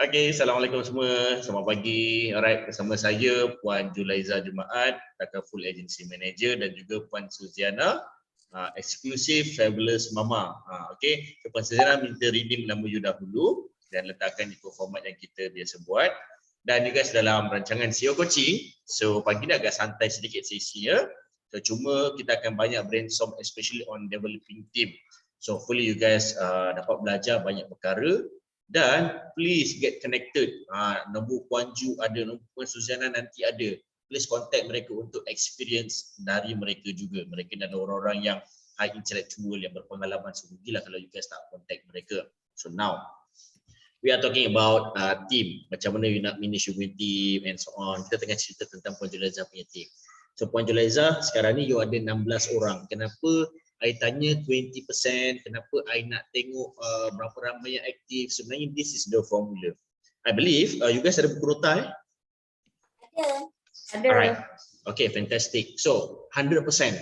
Okay, Assalamualaikum semua. Selamat pagi. Alright, bersama saya Puan Julaiza Jumaat, Takaful Agency Manager, dan juga Puan Suziana, Exclusive Fabulous Mama. Okay, so, Puan Suziana minta redeem nama you dahulu dan letakkan di format yang kita biasa buat. Dan juga dalam rancangan CEO Coaching, so pagi ni agak santai sedikit sesinya. So cuma kita akan banyak brainstorm especially on developing team. So hopefully you guys dapat belajar banyak perkara. Dan please get connected. Nombor Puan Ju ada, nombor Puan Suziana nanti ada. Please contact mereka untuk experience dari mereka juga. Mereka adalah orang-orang yang high intellectual, yang berpengalaman. So rugilah kalau you guys tak contact mereka. So now, we are talking about team. Macam mana you nak manage your team and so on. Kita tengah cerita tentang Puan Julaiza punya team. So Puan Julaiza, sekarang ni you ada 16 orang. Kenapa I tanya 20%, kenapa I nak tengok berapa ramai yang aktif? Sebenarnya this is the formula. I believe you guys ada buku nota Ada. Alright. Okay, fantastic. So 100%. 100%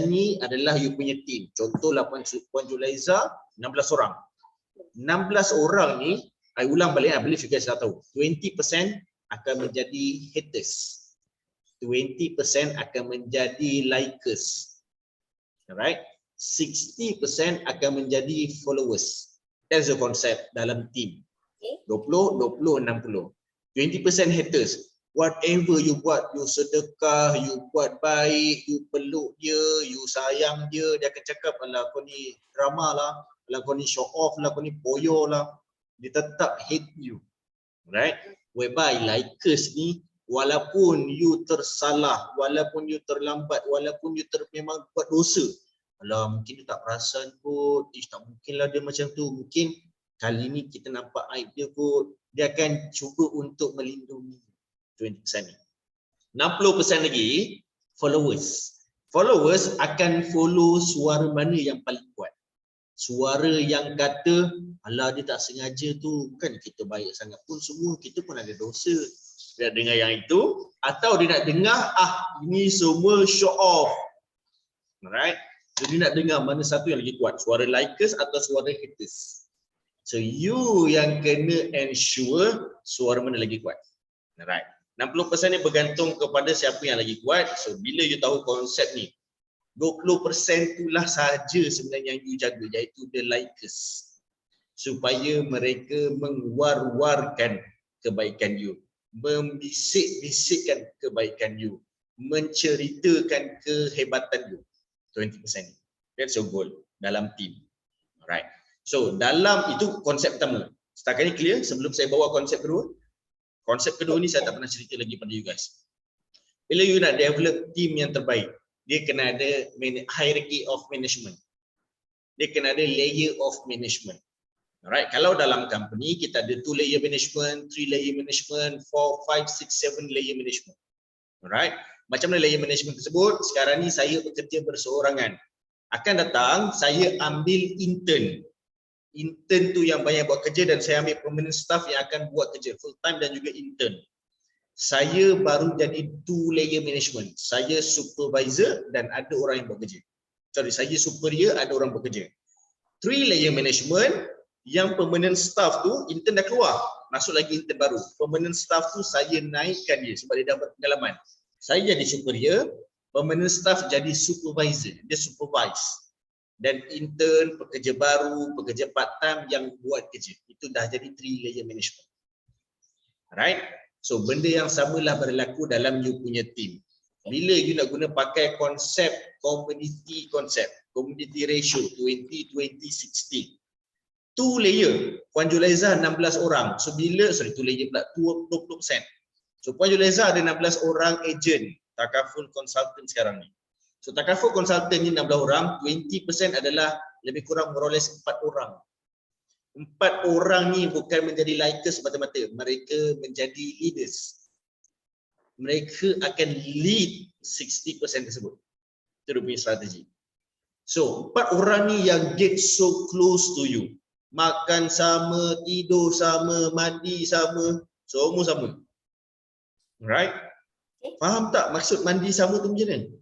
ni adalah you punya team. Contohlah Puan Julaiza 16 orang. 16 orang ni, I ulang balik, I believe you guys dah tahu. 20% akan menjadi haters. 20% akan menjadi likers. Alright, 60% akan menjadi followers. That's the concept dalam team. 20, 60. 20% haters. Whatever you buat, you sedekah, you buat baik, you peluk dia, you sayang dia, dia akan cakap, alah kau ni drama lah, alah kau ni show off lah, kau ni poyo lah. Dia tetap hate you. Right? Whereby likers ni, walaupun you tersalah, walaupun you terlambat, walaupun you memang buat dosa, alah mungkin dia tak perasan kot, tak mungkinlah dia macam tu, mungkin kali ni kita nampak aib dia kot, dia akan cuba untuk melindungi. 20% ni. 60% lagi followers. Followers akan follow suara mana yang paling kuat. Suara yang kata, alah dia tak sengaja tu, bukan kita baik sangat pun, semua kita pun ada dosa. Dia nak dengar yang itu, atau dia nak dengar ini semua show off. Alright, so dia nak dengar mana satu yang lagi kuat, suara likers atau suara haters. So you yang kena ensure suara mana lagi kuat. Alright, 60% ni bergantung kepada siapa yang lagi kuat. So bila you tahu konsep ni, 20% itulah sahaja sebenarnya yang you jaga, iaitu the likers, supaya mereka mengwar-warkan kebaikan you, membisik-bisikkan kebaikan you, menceritakan kehebatan you. 20%. That's your goal dalam team. Alright. So dalam itu konsep pertama. Setakat ni clear? Sebelum saya bawa konsep kedua. Konsep kedua ni saya tak pernah cerita lagi pada you guys. Bila you nak develop team yang terbaik, dia kena ada hierarchy of management. Dia kena ada layer of management. Alright, kalau dalam company kita ada 2 layer management, 3 layer management, 4, 5, 6, 7 layer management. Alright, macam mana layer management tersebut? Sekarang ni saya bekerja berseorangan. Akan datang saya ambil intern. Intern tu yang banyak buat kerja dan saya ambil permanent staff yang akan buat kerja full time dan juga intern. Saya baru jadi 2 layer management. Saya supervisor dan ada orang yang buat kerja. Sorry, saya superior, ada orang bekerja. 3 layer management. Yang permanent staff tu, intern dah keluar, masuk lagi intern baru. Permanent staff tu saya naikkan dia sebab dia dapat pengalaman. Saya jadi superior, permanent staff jadi supervisor, dia supervise. Dan intern, pekerja baru, pekerja part time yang buat kerja. Itu dah jadi 3 layer management. Alright, so benda yang samalah berlaku dalam you punya team. Bila you nak guna pakai konsep community ratio 20-20-60. 2 layer, Puan Julaiza 16 orang. So bila, 2 layer pula, 20%. So Puan Julaiza ada 16 orang agent, Takaful Consultant sekarang ni. So Takaful Consultant ni 16 orang, 20% adalah lebih kurang more or less 4 orang. 4 orang ni bukan menjadi likers semata-mata, mereka menjadi leaders. Mereka akan lead 60% tersebut. Itu dia punya strategi. So 4 orang ni yang get so close to you. Makan sama, tidur sama, mandi sama, semua sama. Right? Faham tak maksud mandi sama tu macam mana?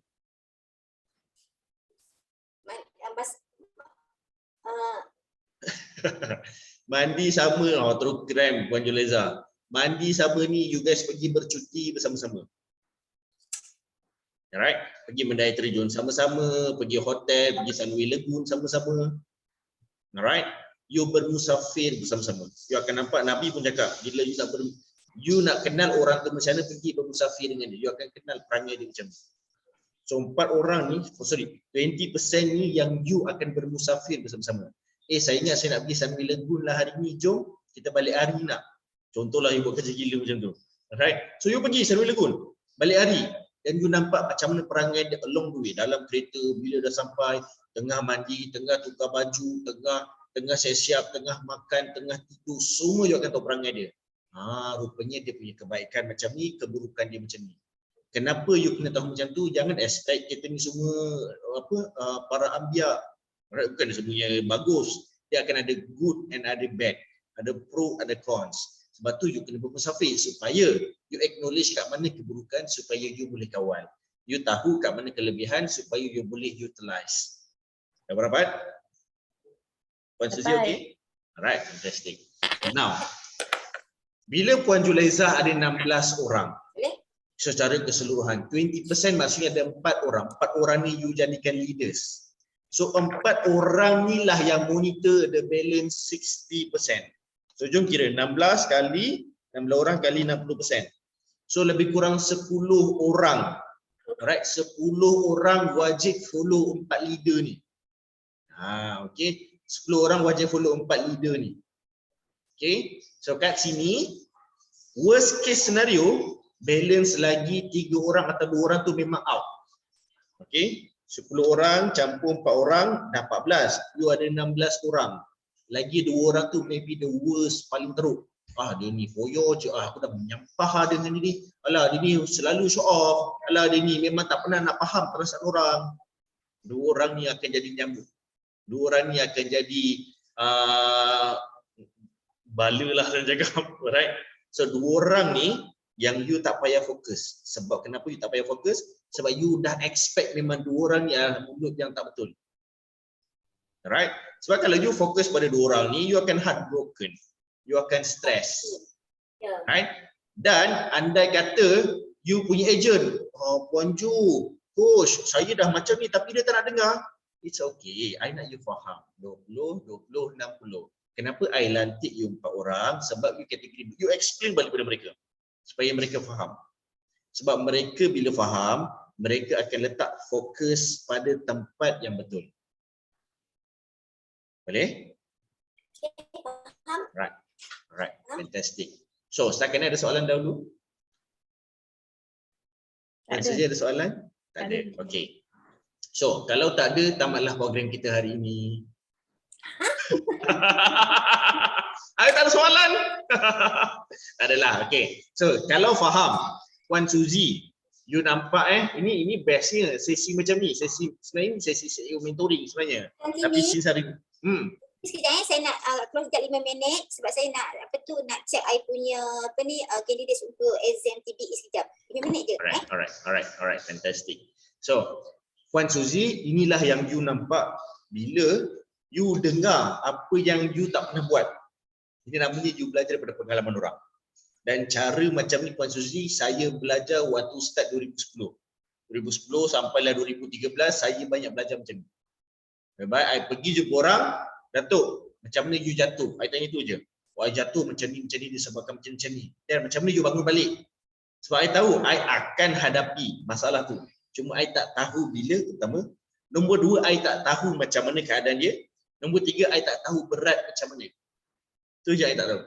Mandi sama, terus keren Puan Julaiza. Mandi sama ni, you guys pergi bercuti bersama-sama. Alright, pergi mendaki terjun sama-sama, pergi hotel, pergi Sunway Lagoon sama-sama. Alright, you bermusafir bersama-sama. You akan nampak Nabi pun cakap, bila you nak kenal orang tu macam mana, pergi bermusafir dengan dia. You akan kenal perangai dia macam mana. So 4 orang ni, 20% ni yang you akan bermusafir bersama-sama. Saya ingat saya nak pergi Sunway Lagoon lah hari ni, jom kita balik hari nak. Contohlah you buat kerja gila macam tu. Alright, so you pergi Sunway Lagoon, balik hari. Dan you nampak macam mana perangai dia along the way. Dalam kereta, bila dah sampai, tengah mandi, tengah tukar baju, tengah siap-siap, tengah makan, tengah tidur, semua you akan tahu perangai dia. Rupanya dia punya kebaikan macam ni, keburukan dia macam ni. Kenapa you kena tahu macam tu? Jangan expect kita ni semua para anbiya. Bukan semuanya bagus. Dia akan ada good and ada bad. Ada pro, ada cons. Sebab tu you kena bermusafir supaya you acknowledge kat mana keburukan supaya you boleh kawal. You tahu kat mana kelebihan supaya you boleh utilize. Dah berapa? Puan Suzy okey? Alright, fantastic. Now, bila Puan Julaiza ada 16 orang, secara keseluruhan, 20% maksudnya ada 4 orang. 4 orang ni you jadikan leaders. So 4 orang ni lah yang monitor the balance 60%. So jom kira 16 orang kali 60%. So lebih kurang 10 orang. Alright, 10 orang wajib follow 4 leader ni. Okey, 10 orang wajib follow 4 leader ni. Okey, so kat sini worst case scenario, balance lagi 3 orang atau 2 orang tu memang out. Okey, 10 orang campur 4 orang dah 14. You ada 16 orang. Lagi 2 orang tu maybe the worst, paling teruk. Dia ni foyo je, aku dah menyampah dengan dia ni. Alah, dia ni selalu show off. Alah, dia ni memang tak pernah nak faham perasaan orang. 2 orang ni akan jadi nyamuk. 2 orang ni akan jadi bala lah dan cakap. Right? So 2 orang ni yang you tak payah fokus. Sebab kenapa you tak payah fokus? Sebab you dah expect memang 2 orang ni adalah mulut yang tak betul. Alright? Sebab kalau you fokus pada 2 orang ni, you akan heartbroken. You akan stress. Right? Dan andai kata you punya agent, Puan Ju, coach, saya dah macam ni tapi dia tak nak dengar. It's okay. I nak you faham. 20, 20, 60. Kenapa I lantik you 4 orang? Sebab you kategori, you explain balik pada mereka. Supaya mereka faham. Sebab mereka bila faham, mereka akan letak fokus pada tempat yang betul. Boleh? Right. Alright, fantastic. So, setakat ni ada soalan dahulu? Saja ada soalan? Tak ada. Okey. So, kalau tak ada, tamatlah program kita hari ini. Tak ada soalan? Tak adalah. Okey. So, kalau faham, Puan Suzy, you nampak ini bestnya sesi macam ni. Sesi sebenarnya sesi mentoring sebenarnya. Tapi since hari Sekejap saya nak close sekejap 5 minit sebab saya nak nak check I punya candidates untuk exam TBE sekejap. 5 minit je. Alright, fantastic. So, Puan Suzy, inilah yang you nampak bila you dengar apa yang you tak pernah buat. Ini namanya you belajar daripada pengalaman orang. Dan cara macam ni Puan Suzy, saya belajar waktu start 2010. 2010 sampailah 2013 saya banyak belajar macam ni. Baik, I pergi jumpa orang, Datuk, macam mana you jatuh? I tanya tu je. I jatuh macam ni disebabkan macam ni. Dan macam mana you bangun balik? Sebab I tahu I akan hadapi masalah tu. Cuma I tak tahu bila, pertama. Nombor 2, I tak tahu macam mana keadaan dia. Nombor 3, I tak tahu berat macam mana. Tu je I tak tahu.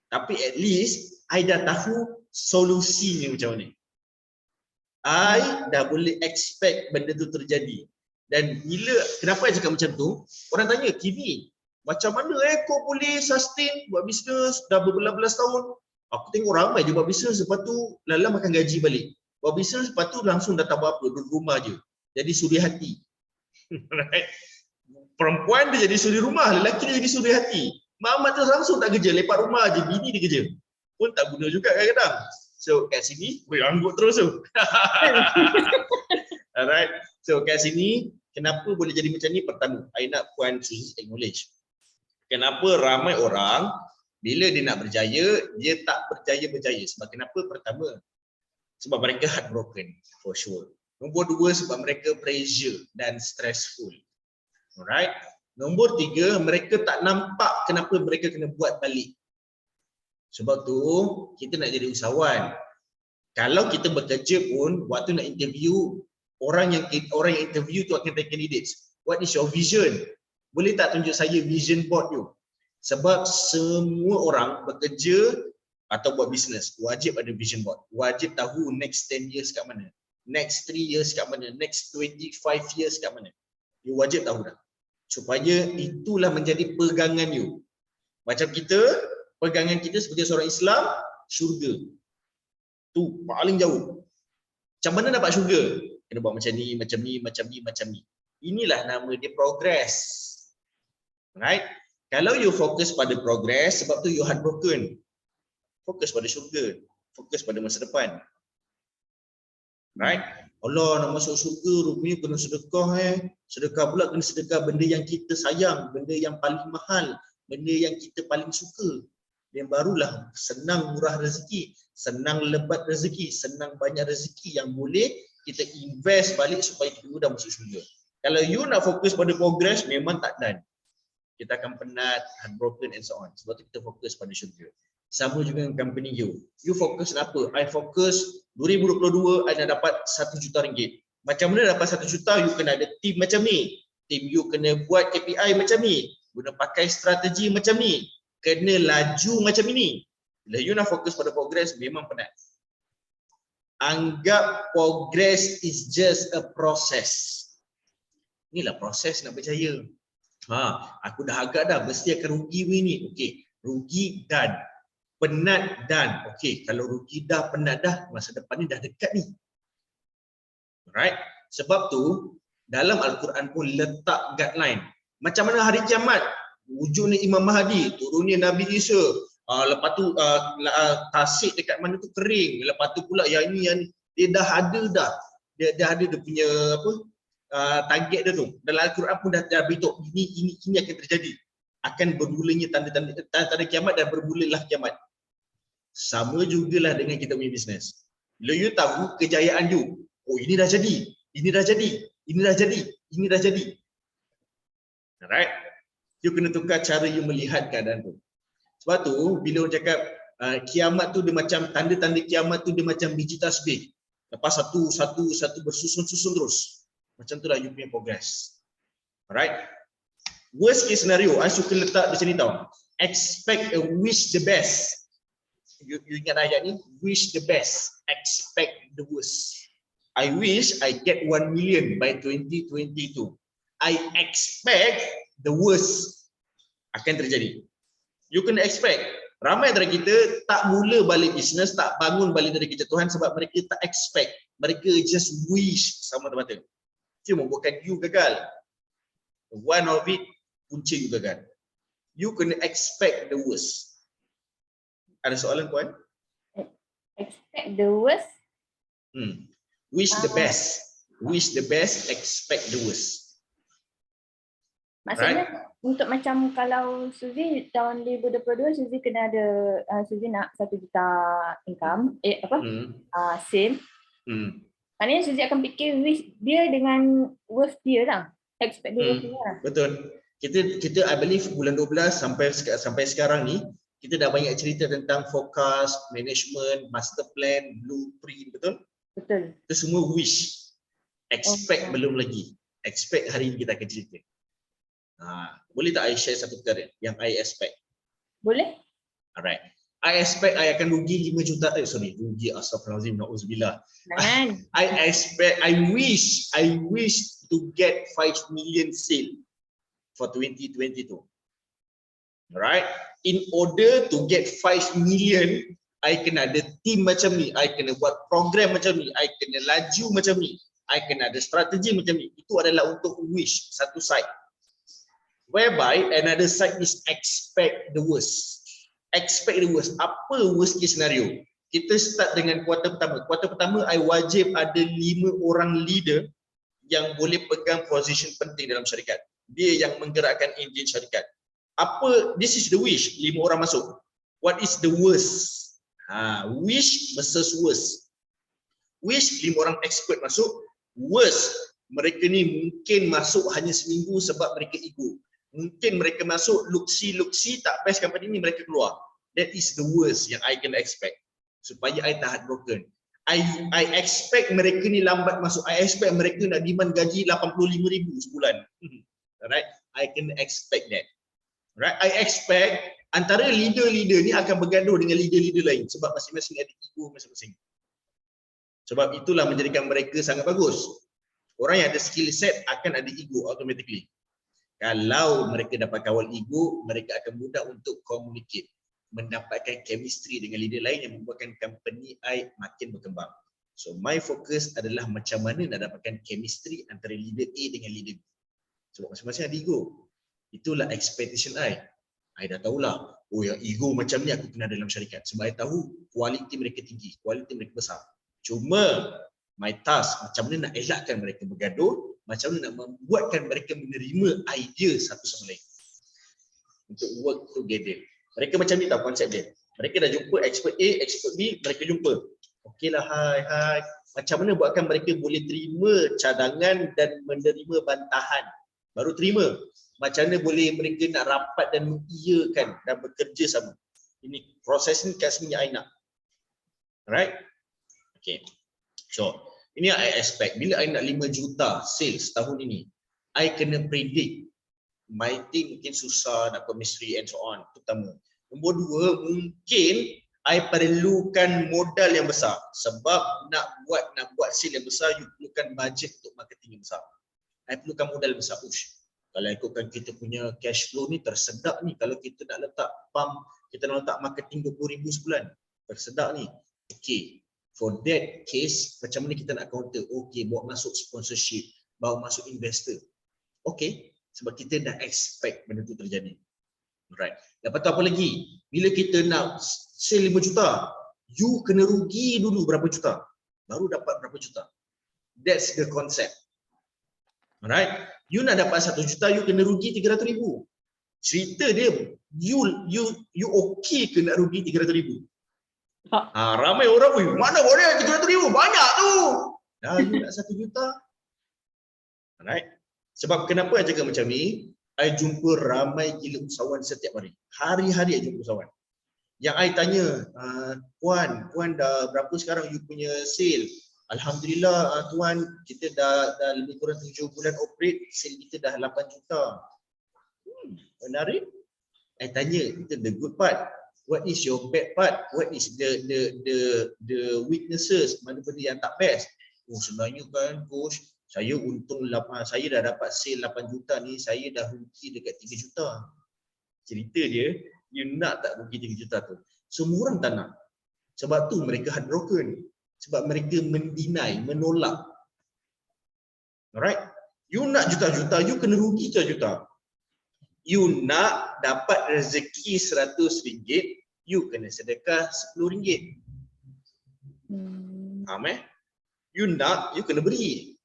Tapi at least I dah tahu solusinya macam mana. I dah boleh expect benda tu terjadi. Dan bila, kenapa I cakap macam tu? Orang tanya, Kimi, macam mana kau boleh sustain buat bisnes dah berbelas-belas tahun? Aku tengok ramai je buat bisnes, lepas tu lala makan gaji balik. Buat bisnes, lepas tu langsung dah tak buat apa, duduk rumah je. Jadi suri hati. Perempuan dia jadi suri rumah, lelaki dia jadi suri hati. Mak tu langsung tak kerja, lepak rumah je, bini dia kerja. Pun tak guna juga kadang-kadang. So kat sini, beranggut terus tu. Alright, so kat sini, kenapa boleh jadi macam ni? Pertama, I nak Puan Suzy acknowledge. Kenapa ramai orang bila dia nak berjaya, dia tak berjaya-berjaya? Sebab kenapa? Pertama, sebab mereka heartbroken, for sure. Nombor dua, sebab mereka pressure dan stressful. Alright. Nombor tiga, mereka tak nampak kenapa mereka kena buat balik. Sebab tu, kita nak jadi usahawan. Kalau kita bekerja pun, waktu nak interview, orang yang interview tu akan tanya candidates. What is your vision? Boleh tak tunjuk saya vision board you? Sebab semua orang bekerja atau buat bisnes, wajib ada vision board. Wajib tahu next 10 years kat mana. Next 3 years kat mana. Next 25 years kat mana. You wajib tahu dah. Supaya itulah menjadi pegangan you. Macam kita, pegangan kita sebagai seorang Islam, syurga. Tu paling jauh. Macam mana dapat syurga? Kena buat macam ni, macam ni, macam ni, macam ni. Inilah nama dia progress. Right? Kalau you fokus pada progress, sebab tu you heartbroken. Fokus pada syurga. Fokus pada masa depan. Right? Allah nak masuk syurga, rupanya kena sedekah Sedekah pula kena sedekah benda yang kita sayang, benda yang paling mahal, benda yang kita paling suka. Dan barulah senang murah rezeki, senang lebat rezeki, senang banyak rezeki yang boleh kita invest balik supaya kita mudah masuk syurga. Kalau you nak fokus pada progress, memang tak dan. Kita akan penat, heartbroken and so on. Sebab tu kita fokus pada syurga. Sama juga dengan company you. You fokus apa? I fokus 2022 I nak dapat 1 juta ringgit. Macam mana dapat 1 juta? You kena ada team macam ni. Team you kena buat KPI macam ni. Guna pakai strategi macam ni. Kena laju macam ini. Bila you nak fokus pada progress, memang penat. Anggap progress is just a process. Inilah proses nak berjaya. Aku dah agak dah, mesti akan rugi ni. Okey, rugi dan penat dan. Okey, kalau rugi dah, penat dah, masa depan ni dah dekat ni. Alright? Sebab tu dalam Al-Quran pun letak guideline. Macam mana hari kiamat? Wujudnya Imam Mahdi, turunnya Nabi Isa. Lepas tu tasik dekat mana tu kering. Lepas tu pula yang ini yang dia dah ada dah. Dia ada dia punya apa? Target dia tu. Dalam Al-Quran pun dah beritahu ini akan terjadi. Akan bermulanya tanda kiamat dan bermulalah kiamat. Sama jugalah dengan kita punya bisnes. Bila you tahu kejayaan you, oh ini dah jadi, ini dah jadi, ini dah jadi, ini dah jadi. Alright? You kena tukar cara you melihat keadaan tu. Sebab tu bila orang cakap kiamat tu dia macam tanda-tanda kiamat tu dia macam biji tasbih. Lepas satu bersusun-susun terus. Macam tu lah you punya progress. Alright? Worst case scenario, I suka letak di sini tau. Expect a wish the best. You ingat ayat ni? Wish the best. Expect the worst. I wish I get 1 million by 2022. I expect the worst akan terjadi. You kena expect. Ramai antara kita tak mula balik bisnes, tak bangun balik dari kejatuhan sebab mereka tak expect. Mereka just wish sama mata-mata. Itu membuatkan you gagal. One of it, punca you gagal. You kena expect the worst. Ada soalan puan? Expect the worst? Wish the best. Wish the best, expect the worst. Maksudnya untuk macam kalau Suzy tahun 2022 Suzy kena ada Suzy nak 1 juta income sale. Maknanya Suzy akan fikir wish dia dengan worth dia lah. Expect dia worth dia lah. Betul. Kita I believe bulan 12 sampai sekarang ni kita dah banyak cerita tentang forecast, management, master plan, blueprint, betul? Betul. Itu semua wish. Expect belum lagi. Expect hari ini kita akan cerita. Boleh tak I share satu perkara yang I expect? Boleh? Alright. I expect I akan rugi 5 juta. Rugi, astagfirullahalazim, na'udzubillah. Jangan. I wish to get 5 million sale for 2022. Alright. In order to get 5 million, I kena ada team macam ni, I kena buat program macam ni, I kena laju macam ni, I kena ada strategi macam ni. Itu adalah untuk wish, satu side. Whereby another side is expect the worst. Expect the worst. Apa worst case scenario? Kita start dengan kuartal pertama. Kuartal pertama, I wajib ada 5 orang leader yang boleh pegang position penting dalam syarikat. Dia yang menggerakkan enjin syarikat. This is the wish, 5 orang masuk. What is the worst? Wish versus worst. Wish 5 orang expert masuk. Worst, mereka ni mungkin masuk hanya seminggu sebab mereka ego. Mungkin mereka masuk luksi tak best company ni, mereka keluar. That is the worst yang I can expect. Supaya I tak heartbroken. I expect mereka ni lambat masuk. I expect mereka nak demand gaji 85,000 sebulan. Alright, I can expect that. Right, I expect antara leader-leader ni akan bergaduh dengan leader-leader lain sebab masing-masing ada ego masing-masing. Sebab itulah menjadikan mereka sangat bagus. Orang yang ada skill set akan ada ego automatically. Kalau mereka dapat kawal ego, mereka akan mudah untuk communicate, mendapatkan chemistry dengan leader lain yang membuatkan company I makin berkembang. So my focus adalah macam mana nak dapatkan chemistry antara leader A dengan leader B. Sebab masing-masing ada ego. Itulah expectation I dah tahulah, yang ego macam ni aku kena dalam syarikat. Sebab I tahu kualiti mereka tinggi, kualiti mereka besar. Cuma my task, macam mana nak elakkan mereka bergaduh, macam mana nak membuatkan mereka menerima idea satu sama lain untuk work together. Mereka macam ni tahu konsep dia. Mereka dah jumpa expert A, expert B, mereka jumpa. Okeylah, hai. Macam mana buatkan mereka boleh terima cadangan dan menerima bantahan. Baru terima. Macam mana boleh mereka nak rapat dan mengiyakan dan bekerja sama. Ini proses ni sebenarnya I nak. Alright? Okay. So, ini yang I expect. Bila I nak 5 juta sales tahun ini, I kena predict my team mungkin susah nak chemistry and so on. Pertama. Nombor 2, mungkin I perlukan modal yang besar. Sebab nak buat sale yang besar, you perlukan budget untuk marketing yang besar. I perlukan modal besar. Kalau ikutkan kita punya cash flow ni tersedak ni, kalau kita nak letak pump, kita nak letak marketing 20,000 sebulan, tersedak ni. Okay, for that case, macam mana kita nak counter? Okay, bawa masuk sponsorship, bawa masuk investor. Okay, sebab kita dah expect benda tu terjadi. Alright. Lepas tu apa lagi? Bila kita nak sell 5 juta, you kena rugi dulu berapa juta, baru dapat berapa juta. That's the concept. Alright, you nak dapat 1 juta, you kena rugi 300,000. Cerita dia, you okay ke nak rugi 300,000? Ramai orang, mana boleh 300,000? Banyak tu. You nak 1 juta. Alright, sebab kenapa I cakap macam ni? I jumpa ramai gila usahawan setiap hari. Hari-hari I jumpa usahawan. Yang I tanya, Puan dah berapa sekarang you punya sale? Alhamdulillah tuan, kita dah lebih kurang 7 bulan operate, sale kita dah 8 juta. Menarik. I tanya, itu the good part. What is your bad part? What is the weaknesses? Mana benda yang tak best? Sebenarnya kan coach, saya untung saya dah dapat sale 8 juta ni, saya dah rugi dekat 3 juta. Cerita dia, you nak tak rugi 3 juta tu? Semua orang tak nak. Sebab tu mereka heartbroken. Sebab mereka mendinai, menolak. Alright? You nak juta-juta, you kena rugi juta-juta. You nak dapat rezeki RM100, you kena sedekah RM10. Faham You nak, you kena beri.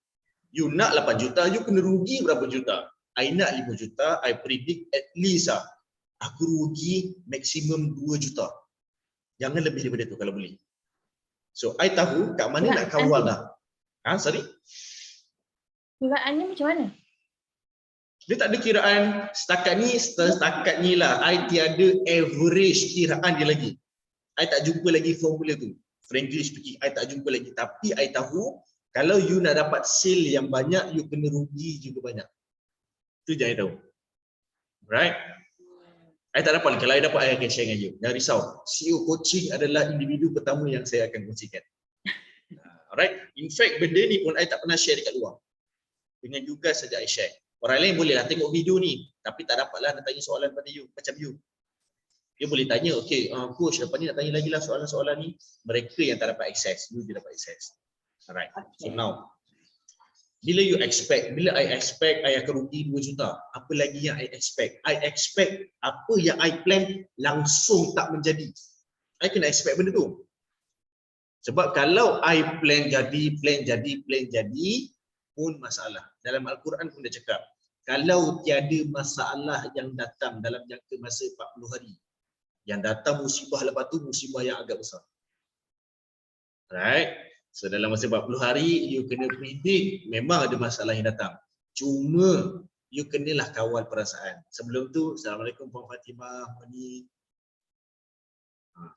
You nak 8 juta, you kena rugi berapa juta? I nak 5 juta, I predict at least aku rugi maksimum 2 juta. Jangan lebih daripada tu kalau boleh. So, I tahu kat mana nak kawal dah. Sorry? Kiraannya macam mana? Dia tak ada kiraan setakat ni lah. I tiada average kiraan dia lagi. I tak jumpa lagi formula tu. Frankly speaking, I tak jumpa lagi. Tapi I tahu kalau you nak dapat sale yang banyak, you kena rugi juga banyak. Itu je I tahu. Right? I tak dapat. Kalau I dapat, I akan share dengan you. Jangan risau. CEO coaching adalah individu pertama yang saya akan kongsikan. Alright. In fact, benda ni pun I tak pernah share dekat luar. Dengan you guys saja I share. Orang lain bolehlah tengok video ni, tapi tak dapatlah nak tanya soalan pada you macam you. Dia boleh tanya, okay, coach, lepas ni nak tanya lagi lah soalan-soalan ni. Mereka yang tak dapat akses, you dia dapat akses. Alright. So now, bila you expect, bila I expect I akan rugi 2 juta, apa lagi yang I expect? I expect apa yang I plan langsung tak menjadi. I kena expect benda tu. Sebab kalau I plan jadi pun masalah. Dalam Al-Quran pun dah cakap, kalau tiada masalah yang datang dalam jangka masa 40 hari, yang datang musibah lepas tu musibah yang agak besar. Right? So dalam masa 40 hari you kena predict memang ada masalah yang datang. Cuma you kenalah kawal perasaan. Sebelum tu, Assalamualaikum Puan Fatimah, morning.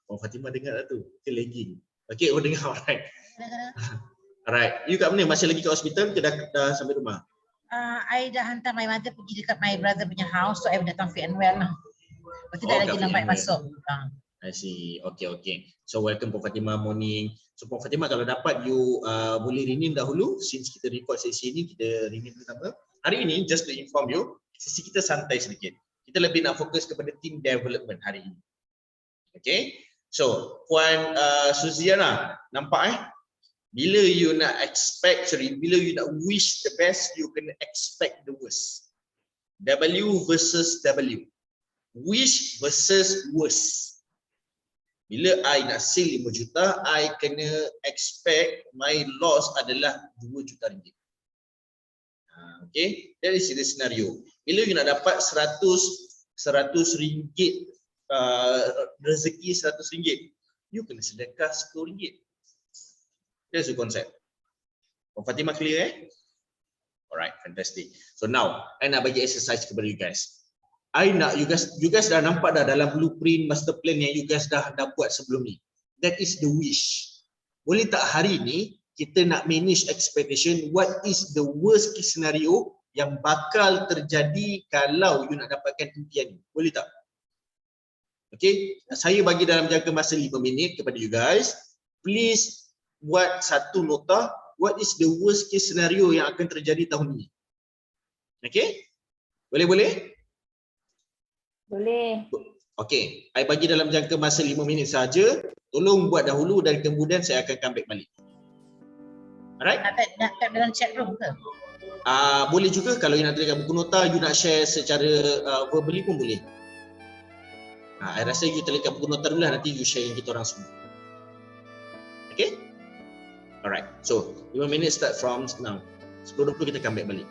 Puan Fatimah dengar tak tu? Ke lagging? Okay, oh dengar, alright. Alright, you kat mana? Masih lagi kat hospital ke dah sampai rumah? I dah hantar my mother pergi dekat my brother punya house, so I datang fit and well lah. Lepas tu dah lagi kat lambat Fit and Well. masuk. I see. Okay. So welcome Puan Fatimah, morning. So Puan Fatimah, kalau dapat you boleh rename dahulu, since kita record sesi ni, kita rename pertama. Hari ini, just to inform you, sesi kita santai sedikit. Kita lebih nak fokus kepada team development hari ini. Okay. So Puan Suziana, nampak bila you nak bila you nak wish the best, you kena expect the worst. W versus W. Wish versus worst. Bila I nak sell 5 juta, I kena expect my loss adalah 2 juta ringgit. Okay, that is the scenario. Bila you nak dapat 100 ringgit, rezeki 100 ringgit, you kena sedekah 10 ringgit. That's the concept. Puan Fatimah clear Alright, fantastic. So now, I nak bagi exercise kepada you guys. I nak you guys dah nampak dah dalam blueprint master plan yang you guys dah buat sebelum ni. That is the wish. Boleh tak hari ni kita nak manage expectation, what is the worst case scenario yang bakal terjadi kalau you nak dapatkan impian ni? Boleh tak? Okay, saya bagi dalam jangka masa 5 minit kepada you guys. Please buat satu nota, what is the worst case scenario yang akan terjadi tahun ini. Okay? Boleh? Boleh. Okay, I bagi dalam jangka masa 5 minit saja. Tolong buat dahulu dan kemudian saya akan come back balik. Alright? Nak type dalam chat room ke? Boleh juga kalau you nak tulis kat buku nota, you nak share secara verbally pun boleh. I rasa you tulis kat buku nota dulu lah, nanti you share yang kita orang semua. Okay? Alright, so 5 minit start from now. 10.20 kita come back balik.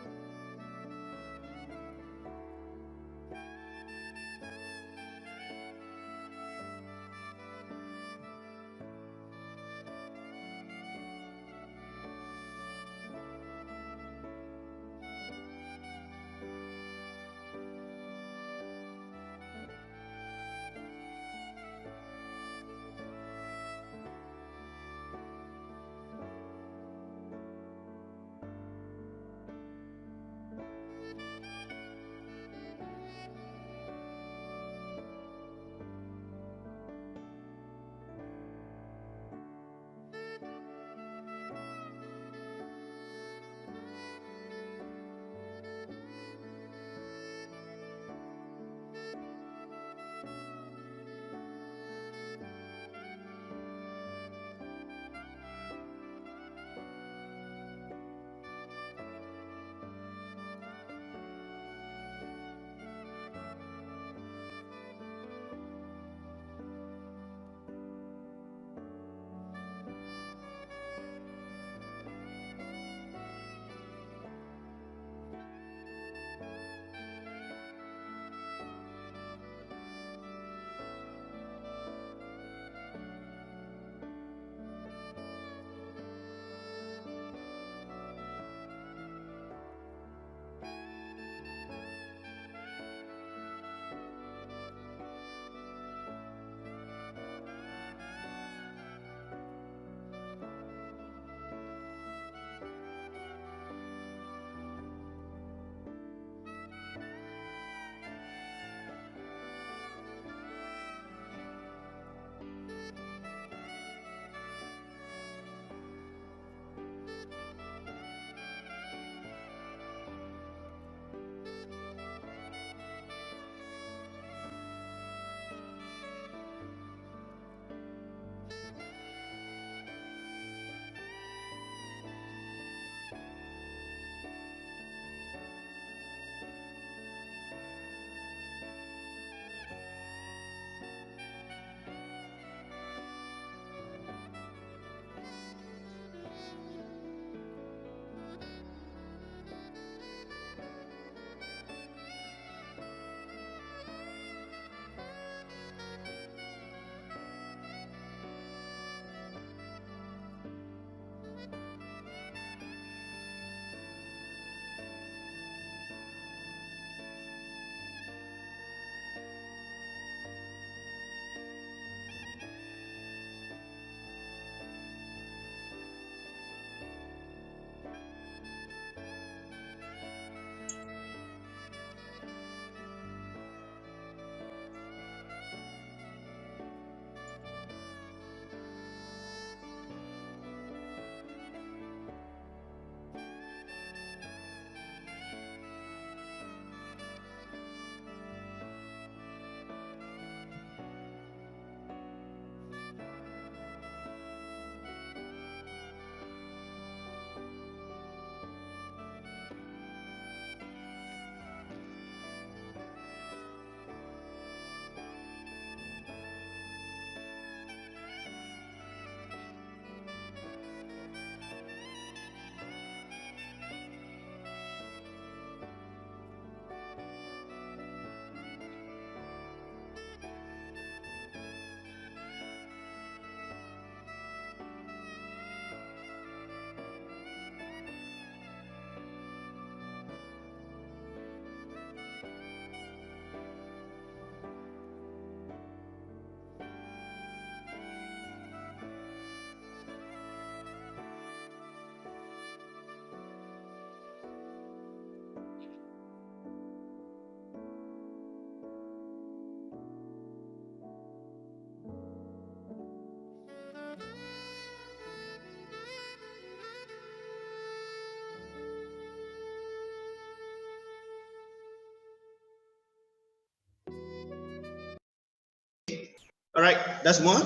Alright, dah semua?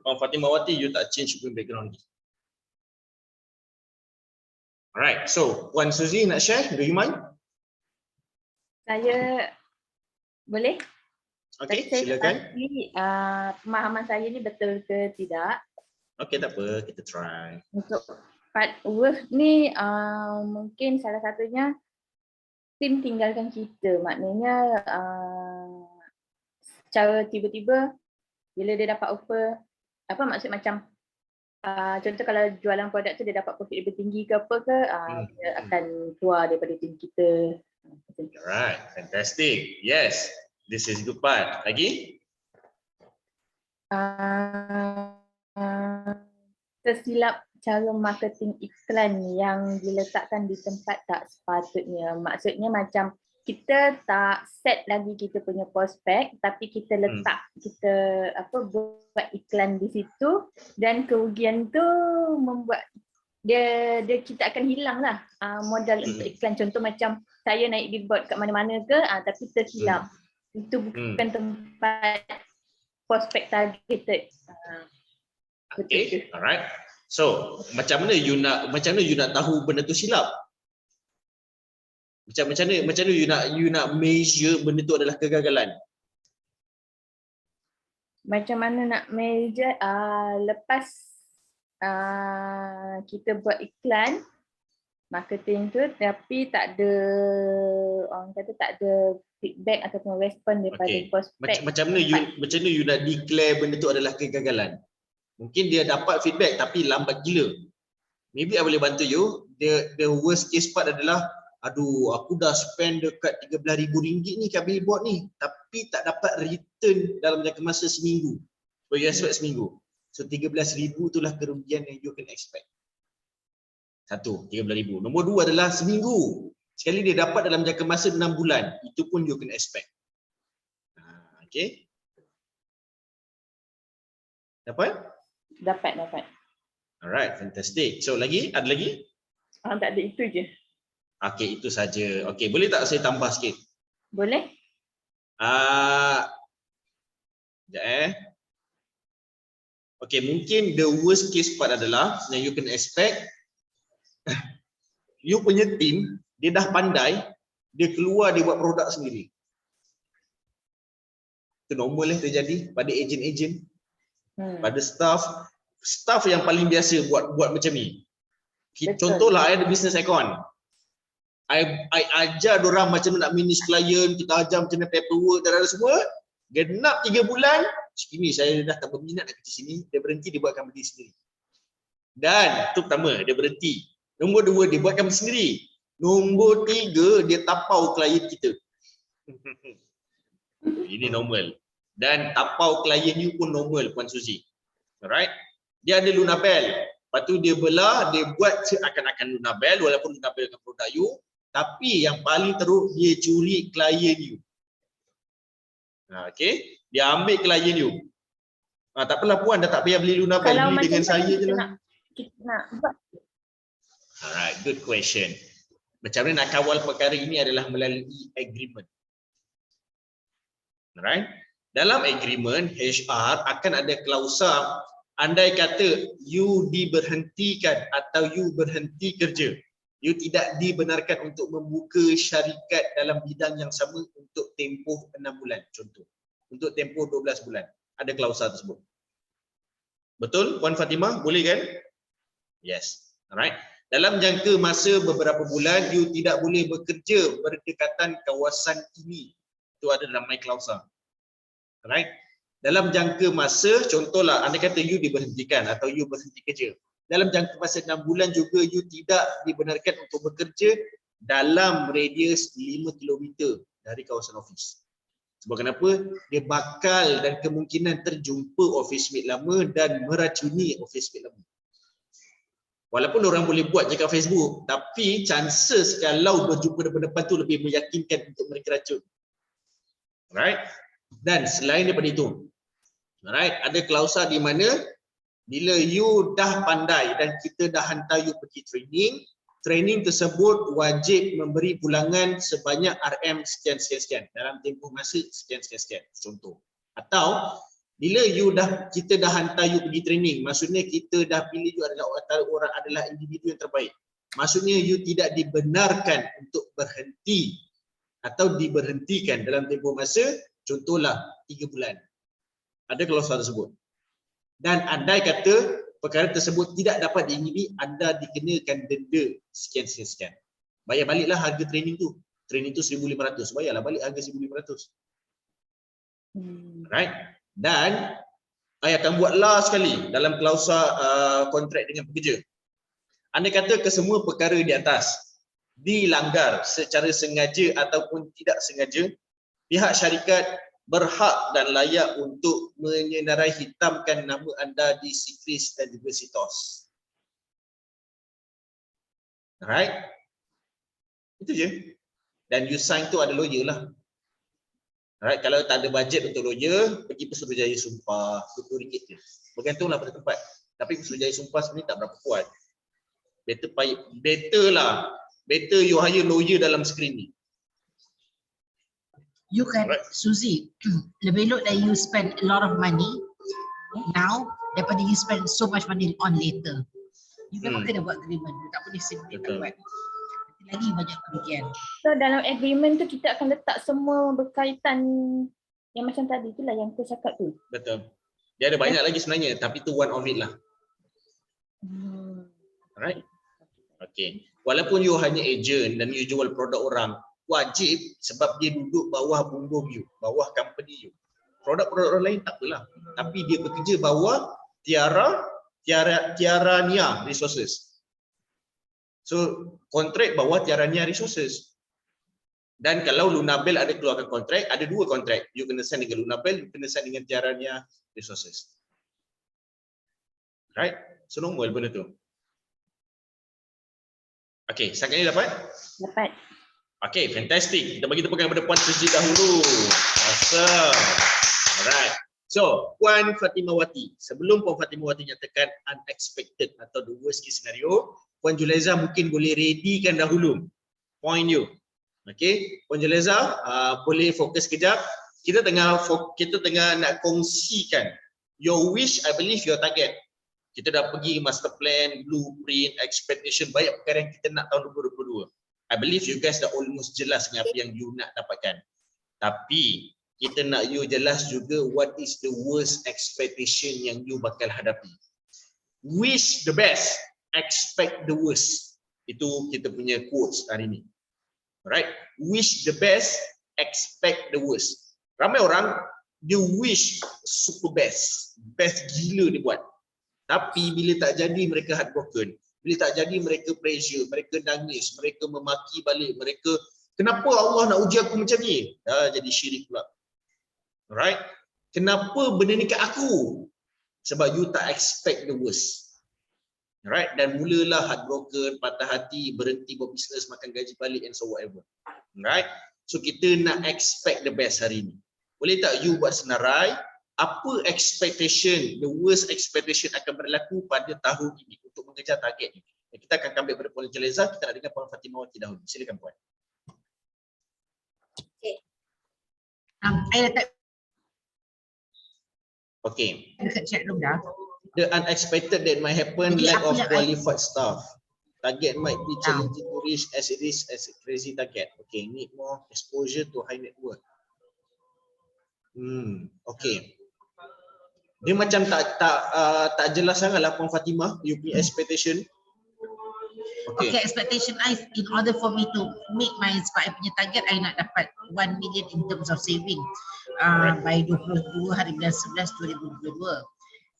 Puan Fatimawati, you tak change punya background ni. Alright, so Puan Suzy nak share, do you mind? Saya boleh? Okay, Saya silakan. pasti pemahaman saya ni betul ke tidak. Okay, tak apa, kita try. Untuk part worth ni mungkin salah satunya tim tinggalkan kita. Maknanya secara tiba-tiba bila dia dapat offer, apa maksud macam contoh kalau jualan produk tu dia dapat profit lebih tinggi ke apa ke, dia akan keluar daripada tim kita. Alright, fantastic. Yes, this is good part. Lagi? Tersilap cara marketing iklan yang diletakkan di tempat tak sepatutnya. Maksudnya macam kita tak set lagi kita punya prospek, tapi kita letak, kita buat iklan di situ, dan kerugian tu membuat dia kita akan hilang lah modal untuk iklan. Contoh macam saya naik billboard kat mana-mana ke, tapi tersilap. Itu bukan tempat prospek targeted. Okay, alright. So, macam mana you nak tahu benda tu silap? Macam mana you nak measure benda tu adalah kegagalan? Macam mana nak measure lepas kita buat iklan marketing tu tapi tak ada, orang kata tak ada feedback ataupun respon daripada prospek. Macam mana you nak declare benda tu adalah kegagalan? Mungkin dia dapat feedback tapi lambat gila. Maybe I boleh bantu you. The worst case part adalah, aduh, aku dah spend dekat RM13,000 ni kat billboard ni, tapi tak dapat return dalam jangka masa seminggu. So you expect seminggu. So RM13,000 itulah kerugian yang you can expect. Satu, RM13,000. Nombor dua adalah seminggu. Sekali dia dapat dalam jangka masa 6 bulan, itu pun you can expect. Okay. Dapat? Dapat. Alright, fantastic. So lagi? Ada lagi? Tak ada, itu je. Okay, itu saja. Okay, boleh tak saya tambah sikit? Boleh? Sekejap Okay, mungkin the worst case part adalah yang you can expect, you punya team, dia dah pandai, dia keluar, dia buat produk sendiri. Itu normal terjadi pada ejen-ejen, pada staff yang paling biasa buat macam ni. Contohlah, I ada business account. I ajar diorang macam mana nak manage klien, kita ajar macam mana paperwork dan semua. Genap 3 bulan, ini saya dah tak berminat nak kerja sini, dia berhenti, dia buatkan benda sendiri. Dan itu pertama, dia berhenti. Nombor 2, dia buatkan benda sendiri. Nombor 3, dia tapau klien kita. Ini normal. Dan tapau klien you pun normal, Puan Suzy. Alright? Dia ada Lunabel. Lepas tu dia belah, dia buat seakan-akan Lunabel walaupun Lunabel dengan produk you. Tapi yang paling teruk, dia curi klien you. Okay? Dia ambil klien you. Tak apalah Puan, dah tak payah beli Lunabel, beli dengan saya je lah. Alright, good question. Macam mana nak kawal perkara ini adalah melalui agreement. Alright? Dalam agreement, HR akan ada klausa andai kata you diberhentikan atau you berhenti kerja, you tidak dibenarkan untuk membuka syarikat dalam bidang yang sama untuk tempoh 6 bulan contoh. Untuk tempoh 12 bulan. Ada klausa tersebut. Betul Puan Fatimah? Boleh kan? Yes. Alright. Dalam jangka masa beberapa bulan, you tidak boleh bekerja berdekatan kawasan ini. Itu ada dalam my klausa. Alright. Dalam jangka masa, contohlah, anda kata you diberhentikan atau you berhenti kerja. Dalam jangka masa 6 bulan juga, you tidak dibenarkan untuk bekerja dalam radius 5 km dari kawasan office. Sebab kenapa? Dia bakal dan kemungkinan terjumpa office mate lama dan meracuni office mate lama. Walaupun orang boleh buat je kat Facebook, tapi chances kalau berjumpa depan-depan tu lebih meyakinkan untuk mereka racun. Alright? Dan selain daripada itu, alright, ada klausa di mana bila you dah pandai dan kita dah hantar you pergi training tersebut wajib memberi pulangan sebanyak RM sekian-sekian dalam tempoh masa sekian-sekian contoh. Atau Bila kita dah hantar you pergi training, maksudnya kita dah pilih you adalah individu yang terbaik. Maksudnya you tidak dibenarkan untuk berhenti atau diberhentikan dalam tempoh masa contohlah 3 bulan. Ada klausul tersebut. Dan andai kata perkara tersebut tidak dapat diingini, anda dikenakan denda sekian. Bayar baliklah harga training tu. Training tu 1,500, bayarlah balik harga 1,500. Right? Dan saya akan buat last sekali dalam klausul kontrak dengan pekerja. Andai kata kesemua perkara di atas dilanggar secara sengaja ataupun tidak sengaja, pihak syarikat berhak dan layak untuk menyenarai hitamkan nama anda di Sikris dan juga Sitos. Alright? Itu je. Dan you sign tu ada lawyer lah. Alright, kalau tak ada bajet untuk lawyer, pergi Pesuruhjaya Sumpah, RM20 je. Bergantunglah pada tempat. Tapi Pesuruhjaya Sumpah sebenarnya tak berapa kuat. Better you hire lawyer dalam skrin ni. You can, Suzy, lebih elok that you spend a lot of money now daripada you spend so much money on later. You memang kena buat agreement. You tak boleh simply tak buat. Lagi banyak kerugian. So dalam agreement tu kita akan letak semua berkaitan yang macam tadi itulah yang aku cakap tu. Betul. Dia ada banyak lagi sebenarnya, tapi tu one of it lah. Alright. Okay. Walaupun you hanya agent dan you jual produk orang, wajib sebab dia duduk bawah punggung you, bawah company you. Produk-produk orang lain tak apalah. Tapi dia bekerja bawah Tiarania Resources. So kontrak bawah Tiarania Resources. Dan kalau Lunabel ada keluarkan kontrak, ada 2 kontrak. You kena sign dengan Lunabel, you kena sign dengan Tiarania Resources. Right? So normal benda tu. Okay, setakat ni dapat? Dapat. Okay, fantastic. Kita bagi tepukan kepada Puan Suzy dahulu. Awesome. Alright. So, Puan Fatimawati. Sebelum Puan Fatimawati nyatakan unexpected atau the worst case scenario, Puan Julaiza mungkin boleh readykan dahulu point you. Okay, Puan Julaiza boleh fokus kejap. Kita tengah nak kongsikan your wish, I believe your target. Kita dah pergi master plan, blueprint, expectation, banyak perkara yang kita nak tahun 2022. I believe you guys dah almost jelas dengan apa yang you nak dapatkan. Tapi kita nak you jelas juga what is the worst expectation yang you bakal hadapi. Wish the best, expect the worst. Itu kita punya quotes hari ni. Alright, wish the best, expect the worst. Ramai orang dia wish super best, best gila dia buat. Tapi bila tak jadi mereka heartbroken. Bila tak jadi mereka pressure, mereka nangis, mereka memaki balik, mereka kenapa Allah nak uji aku macam ni? Dah jadi syirik pula. Alright? Kenapa benda ni kat aku? Sebab you tak expect the worst. Alright? Dan mulalah heartbroken, patah hati, berhenti buat bisnes, makan gaji balik and so whatever. Alright? So kita nak expect the best hari ni. Boleh tak you buat senarai apa expectation, the worst expectation akan berlaku pada tahun ini untuk mengejar target ini. Kita akan kembali kepada Puan Julaiza, kita nak dengar Puan Fatimawati dahulu. Silakan Puan. Okay. Okay. Dekat chat room dah. The unexpected that might happen, Jadi lack of apa yang qualified staff. Target might be challenging to reach as it is as a crazy target. Okay, need more exposure to high net worth. Okay. Dia macam tak jelas sangatlah Puan Fatimah, you punya expectation. Okay, expectation I, in order for me to meet my punya target, I nak dapat 1 million in terms of saving by 22 hari bulan 11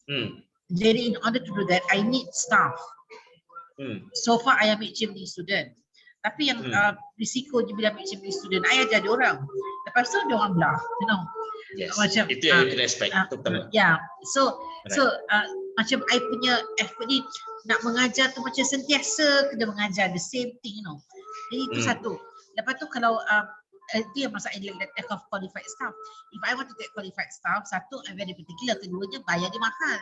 2022. Jadi in order to do that, I need staff. So far I am HMD student. Tapi yang risikonya bila HMD student, I ajar dia orang. Lepas tu dia orang belah, you know. Yes. Macam itu yang kita expect. Yeah. So macam I punya effort ni nak mengajar tu macam sentiasa kena mengajar the same thing, you know. Jadi itu satu. Lepas tu kalau itu yang masalah lack of qualified staff. If I want to take qualified staff, satu I very particular, keduanya bayar dia mahal.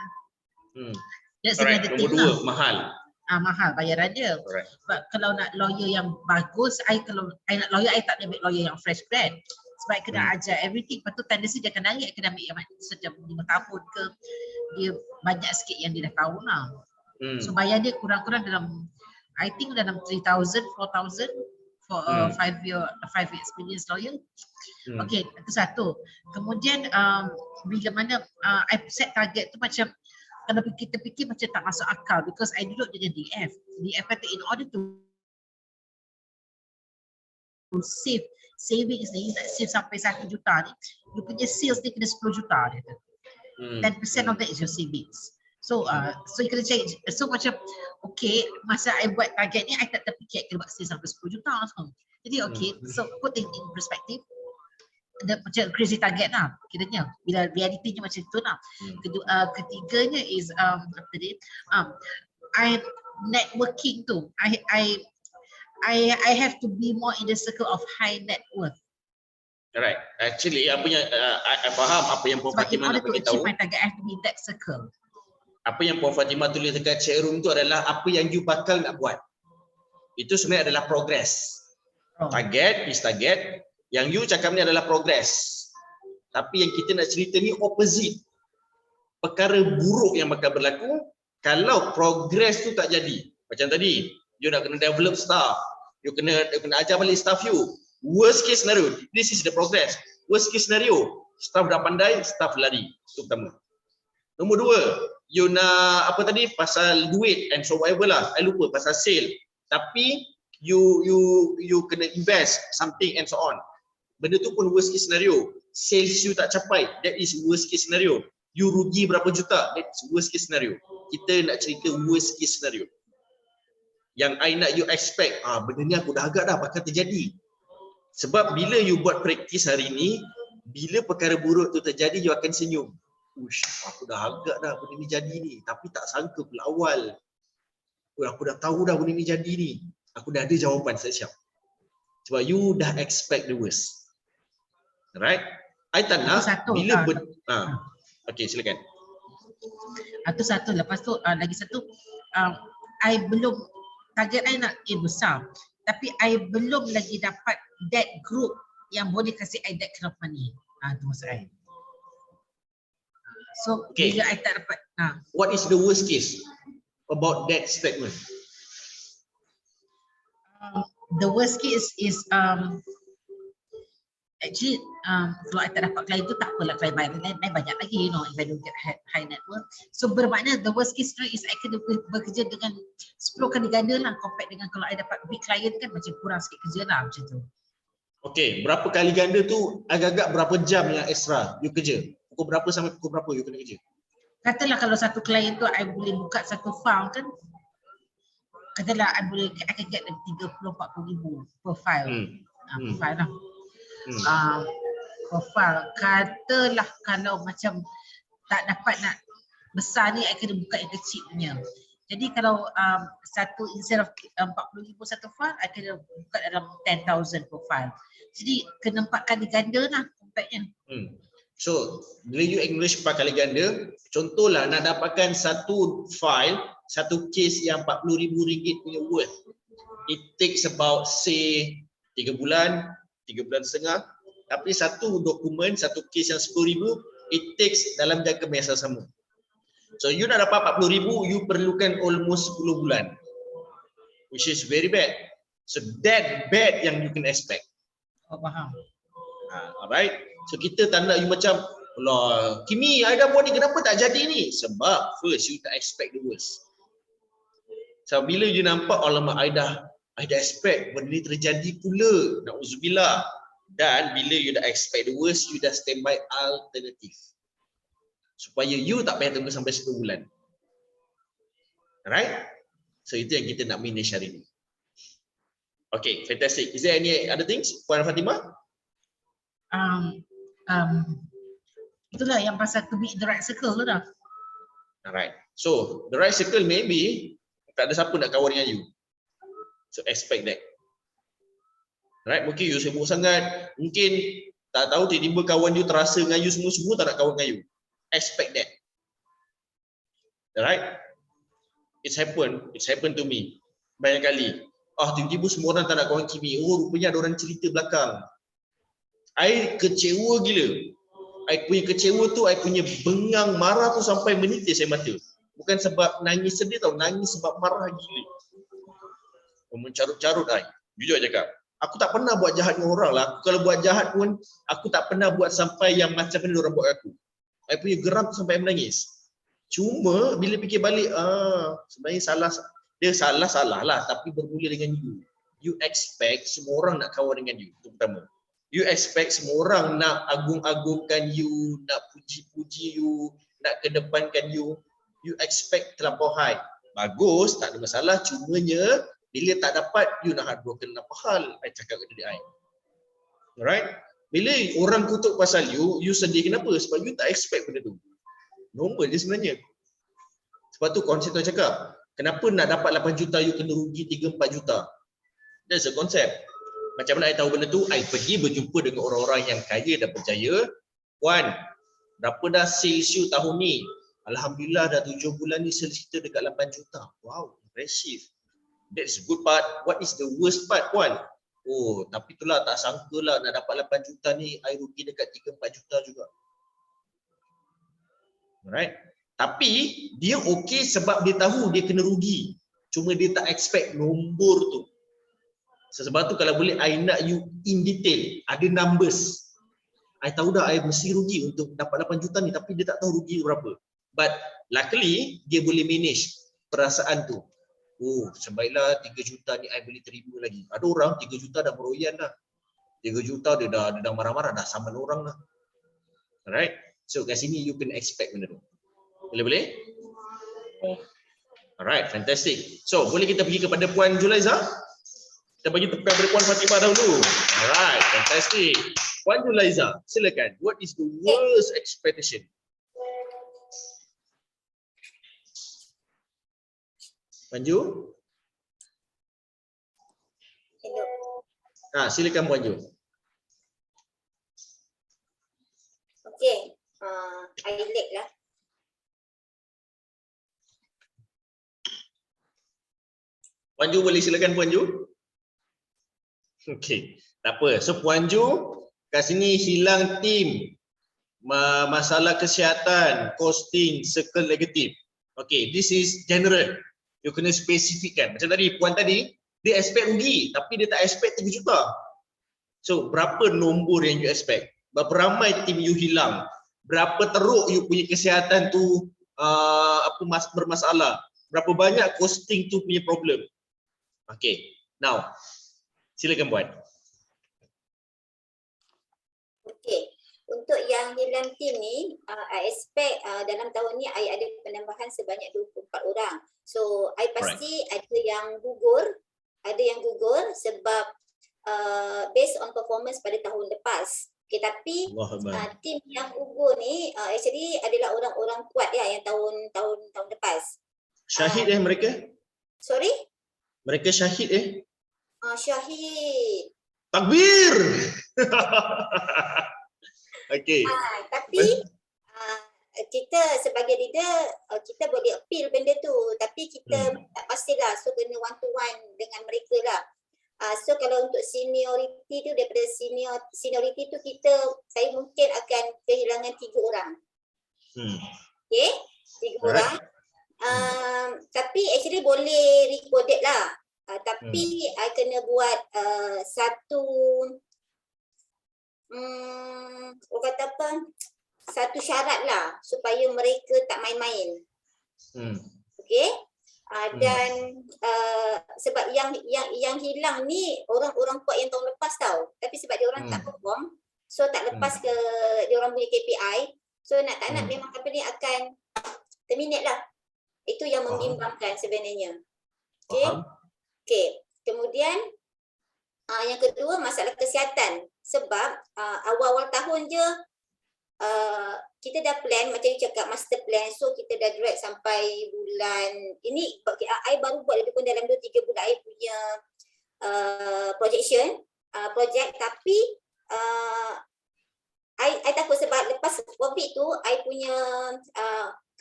That's another thing. Nombor 2 mahal. Mahal bayaran dia. But kalau nak lawyer yang bagus, kalau I nak lawyer, I tak nak ambil lawyer yang fresh grad. Sebab I kena ajar everything. Lepas tu tendency dia akan naik akademik yang sejam 5 tahun ke, dia banyak sikit yang dia dah tahu lah. So bayar dia kurang-kurang dalam, I think dalam 3,000, 4,000 for a 5-year experience lawyer. Okay, itu satu. Kemudian bila mana I set target tu macam, kalau kita fikir macam tak masuk akal, because I duduk dengan DF. DF kata in order to savings ni, you nak save sampai 1 juta ni, you punya sales ni kena 10 juta dia tu. 10% of that is your savings. So you kena change. So macam, okay, masa I buat target ni, I tak terfikir kena buat sales sampai 10 juta. Jadi okay, so put in perspective, ada macam crazy target lah kiranya, bila realitinya macam tu lah. Ketiganya is apa tadi, I networking tu, I have to be more in the circle of high net worth. Alright, actually apa yang I faham apa yang Puan Fatimah nak bagi tahu. My target, I have to be in that circle. Apa yang Puan Fatimah tulis dekat chat room tu adalah apa yang you bakal nak buat. Itu sebenarnya adalah progress. Target is target. Yang you cakap ni adalah progress. Tapi yang kita nak cerita ni opposite. Perkara buruk yang bakal berlaku kalau progress tu tak jadi. Macam tadi, you nak kena develop staff. You kena ajar balik staff you. Worst case scenario, this is the progress. Worst case scenario, staff dah pandai, staff lari. Itu pertama. Nombor dua, you nak apa tadi, pasal duit and so whatever lah. I lupa pasal sale. Tapi you kena invest something and so on. Benda tu pun worst case scenario. Sales you tak capai, that is worst case scenario. You rugi berapa juta, that's worst case scenario. Kita nak cerita worst case scenario. Yang I nak you expect, benda ni aku dah agak dah bakal terjadi. Sebab bila you buat praktis hari ni, bila perkara buruk tu terjadi, you akan senyum. Ush, aku dah agak dah benda ni jadi ni, tapi tak sangka pula awal. Aku dah tahu dah benda ni jadi ni. Aku dah ada jawapan siap-siap. Sebab you dah expect the worst. Right? I tak nak bila okey, silakan. Itu satu. Lepas tu lagi satu, I belum, target I nak besar, tapi I belum lagi dapat that group yang boleh kasih I that kind of money. Itu maksud I. So bila I tak dapat, what is the worst case about that statement? The worst case is actually kalau I tak dapat klien tu tak apalah, klien lain banyak lagi, you know, if I don't get high net worth. So bermakna the worst case is I kena bekerja dengan 10 kali ganda lah compare dengan kalau I dapat big client kan macam kurang sikit kerja lah macam tu. Okay, berapa kali ganda tu agak-agak berapa jam yang extra you kerja? Pukul berapa sampai pukul berapa you kena kerja? Katalah kalau satu klien tu I boleh buka satu file kan, katalah I akan get 30-40 ribu per file. Per file lah. Per file. Katalah kalau macam tak dapat nak besar ni, I kena buka yang kecil punya. Jadi kalau satu instead of 40 ribu satu file, I kena buka dalam 10,000 per file. Jadi kena 4 kali ganda lah compactnya. So, bila you English 4 kali ganda, contohlah nak dapatkan satu file, satu case yang RM40,000 punya worth. It takes about say 3 bulan, 3 bulan setengah. Tapi satu dokumen, satu case yang RM10,000, it takes dalam jangka masa sama. So you nak dapat RM40,000, you perlukan almost 10 bulan. Which is very bad. So that bad yang you can expect. Oh, faham. Alright. So kita tak nak you macam, Allah, Kimi, I dah buat ni, kenapa tak jadi ni? Sebab first you tak expect the worst. So bila you nampak, alamak, I dah expect benda ni terjadi pula. Na'udzubillah. Dan bila you dah expect the worst, you dah standby alternatif. Supaya you tak payah tunggu sampai 10 bulan. Alright? So itu yang kita nak manage hari ni. Okay, fantastic. Is there any other things, Puan Fatimah? Itulah yang pasal to be in the right circle tu dah. Alright. So the right circle maybe tak ada siapa nak kawan dengan you. So expect that. Alright, mungkin you sibuk sangat, mungkin tak tahu tiba-tiba kawan you terasa dengan you semua tak nak kawan dengan you. Expect that. Alright? It's happened to me banyak kali. Tiba-tiba semua orang tak nak kawan Kimi. Oh, rupanya ada orang cerita belakang. I kecewa gila. I punya kecewa tu, I punya bengang marah tu sampai menitis air mata. Bukan sebab nangis sedih tau, nangis sebab marah gila. Mencarut-carut I. Jujur cakap. Aku tak pernah buat jahat dengan orang lah. Kalau buat jahat pun, aku tak pernah buat sampai yang macam mana orang buat aku. I punya geram sampai menangis. Cuma bila fikir balik, sebenarnya dia salah lah, tapi bermula dengan you. You expect semua orang nak kawan dengan you. Itu pertama. You expect semua orang nak agung-agungkan you, nak puji-puji you, nak kedepankan you. You expect terlampau high. Bagus, tak ada masalah. Cumanya bila tak dapat, you nak hadrokan apa hal. I cakap ke diri I. Alright? Bila orang kutuk pasal you, you sedih kenapa? Sebab you tak expect benda tu. Normal je sebenarnya. Sebab tu konsep tu cakap, kenapa nak dapat 8 juta, you kena rugi 3-4 juta. That's a konsep. Macam mana I tahu benda tu? I pergi berjumpa dengan orang-orang yang kaya dan berjaya. Wan, berapa dah sales you tahun ni? Alhamdulillah dah 7 bulan ni sales kita dekat 8 juta. Wow, impressive. That's good part. What is the worst part, Wan? Oh, tapi itulah tak sangka lah nak dapat 8 juta ni, I rugi dekat 3-4 juta juga. Alright. Tapi dia okey sebab dia tahu dia kena rugi. Cuma dia tak expect nombor tu. Sebab tu kalau boleh I nak you in detail, ada numbers. I tahu dah I mesti rugi untuk dapat 8 juta ni, tapi dia tak tahu rugi berapa. But luckily dia boleh manage perasaan tu. Oh, sebaiklah 3 juta ni I boleh terima lagi. Ada orang 3 juta dah meroyan dah. 3 juta dia dah marah-marah, dah saman orang dah. Alright. So kat sini you can expect benda tu. Boleh? Okay. Alright, fantastic. So, boleh kita pergi kepada Puan Julaiza? Kita bagi tepukan kepada Puan Fatimah dahulu. Alright, fantastic. Puan Julaiza, silakan. What is the worst expectation? Puan Ju? Silakan Puan Ju. Okay, I lag lah. Puan Ju boleh silakan Puan Ju. Okey, tak apa. So Puan Ju, kat sini hilang tim, masalah kesihatan, costing, circle negatif. Okey, this is general. You kena spesifikkan. Macam tadi, Puan tadi, dia expect rugi, tapi dia tak expect 3 juta. So, berapa nombor yang you expect? Berapa ramai tim you hilang? Berapa teruk you punya kesihatan tu bermasalah? Berapa banyak costing tu punya problem? Okay, now silakan Puan. Okay, untuk yang hilang tim ni, I expect dalam tahun ni I ada penambahan sebanyak 24 orang. So, I pasti ada yang gugur sebab based on performance pada tahun lepas. Okay, tapi tim yang gugur ni actually adalah orang-orang kuat ya yang tahun lepas. Syahid mereka? Sorry? Mereka syahid Syahid. Takbir. Okey. Tapi kita sebagai leader kita boleh appeal benda tu, tapi kita tak pastilah, so kena one to one dengan mereka lah. So kalau untuk seniority tu, daripada seniority tu saya mungkin akan kehilangan 3 orang. Okay, 3 orang. Tapi actually boleh recorded lah. Tapi I kena buat satu syarat lah supaya mereka tak main-main. Okay. Dan sebab yang hilang ni orang-orang kuat yang tahun lepas tau. Tapi sebab dia orang tak perform, so tak lepas ke dia orang punya KPI. So nak tak nak memang company akan terminate lah. Itu yang membimbangkan sebenarnya. Okay. Okay. Kemudian yang kedua, masalah kesihatan. Sebab awal-awal tahun je kita dah plan, macam you cakap, master plan. So kita dah drag sampai bulan ini. I baru buat lebih kurang dalam 2-3 bulan I punya project. Tapi I takut sebab lepas COVID tu I punya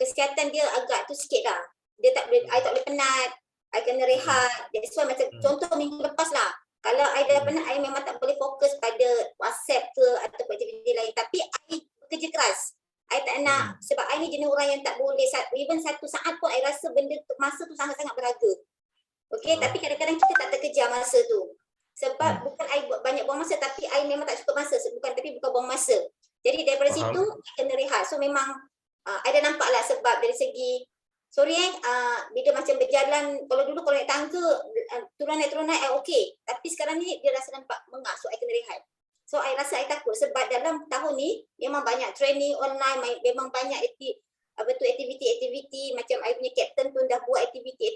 kesihatan dia agak tu sikit lah. I tak boleh penat, I kena rehat. That's why macam contoh minggu lepas lah, Kalau I dah penat, I memang tak boleh fokus pada WhatsApp ke atau aktiviti lain. Tapi I bekerja keras. I tak nak, sebab I ni jenis orang yang tak boleh, even 1 saat pun I rasa benda masa tu sangat-sangat berharga. Okay, tapi kadang-kadang kita tak terkejar masa tu. Sebab bukan I banyak buang masa, tapi I memang tak cukup masa. Bukan buang masa. Jadi daripada situ, I kena rehat. So memang, I dah nampak lah sebab dari segi, bila macam berjalan, kalau dulu kalau naik tangga, turun naik, I okey. Tapi sekarang ni dia rasa nampak mengak, so I kena rehat. So I rasa I takut sebab dalam tahun ni memang banyak training online, memang banyak aktiviti macam I punya captain pun dah buat aktiviti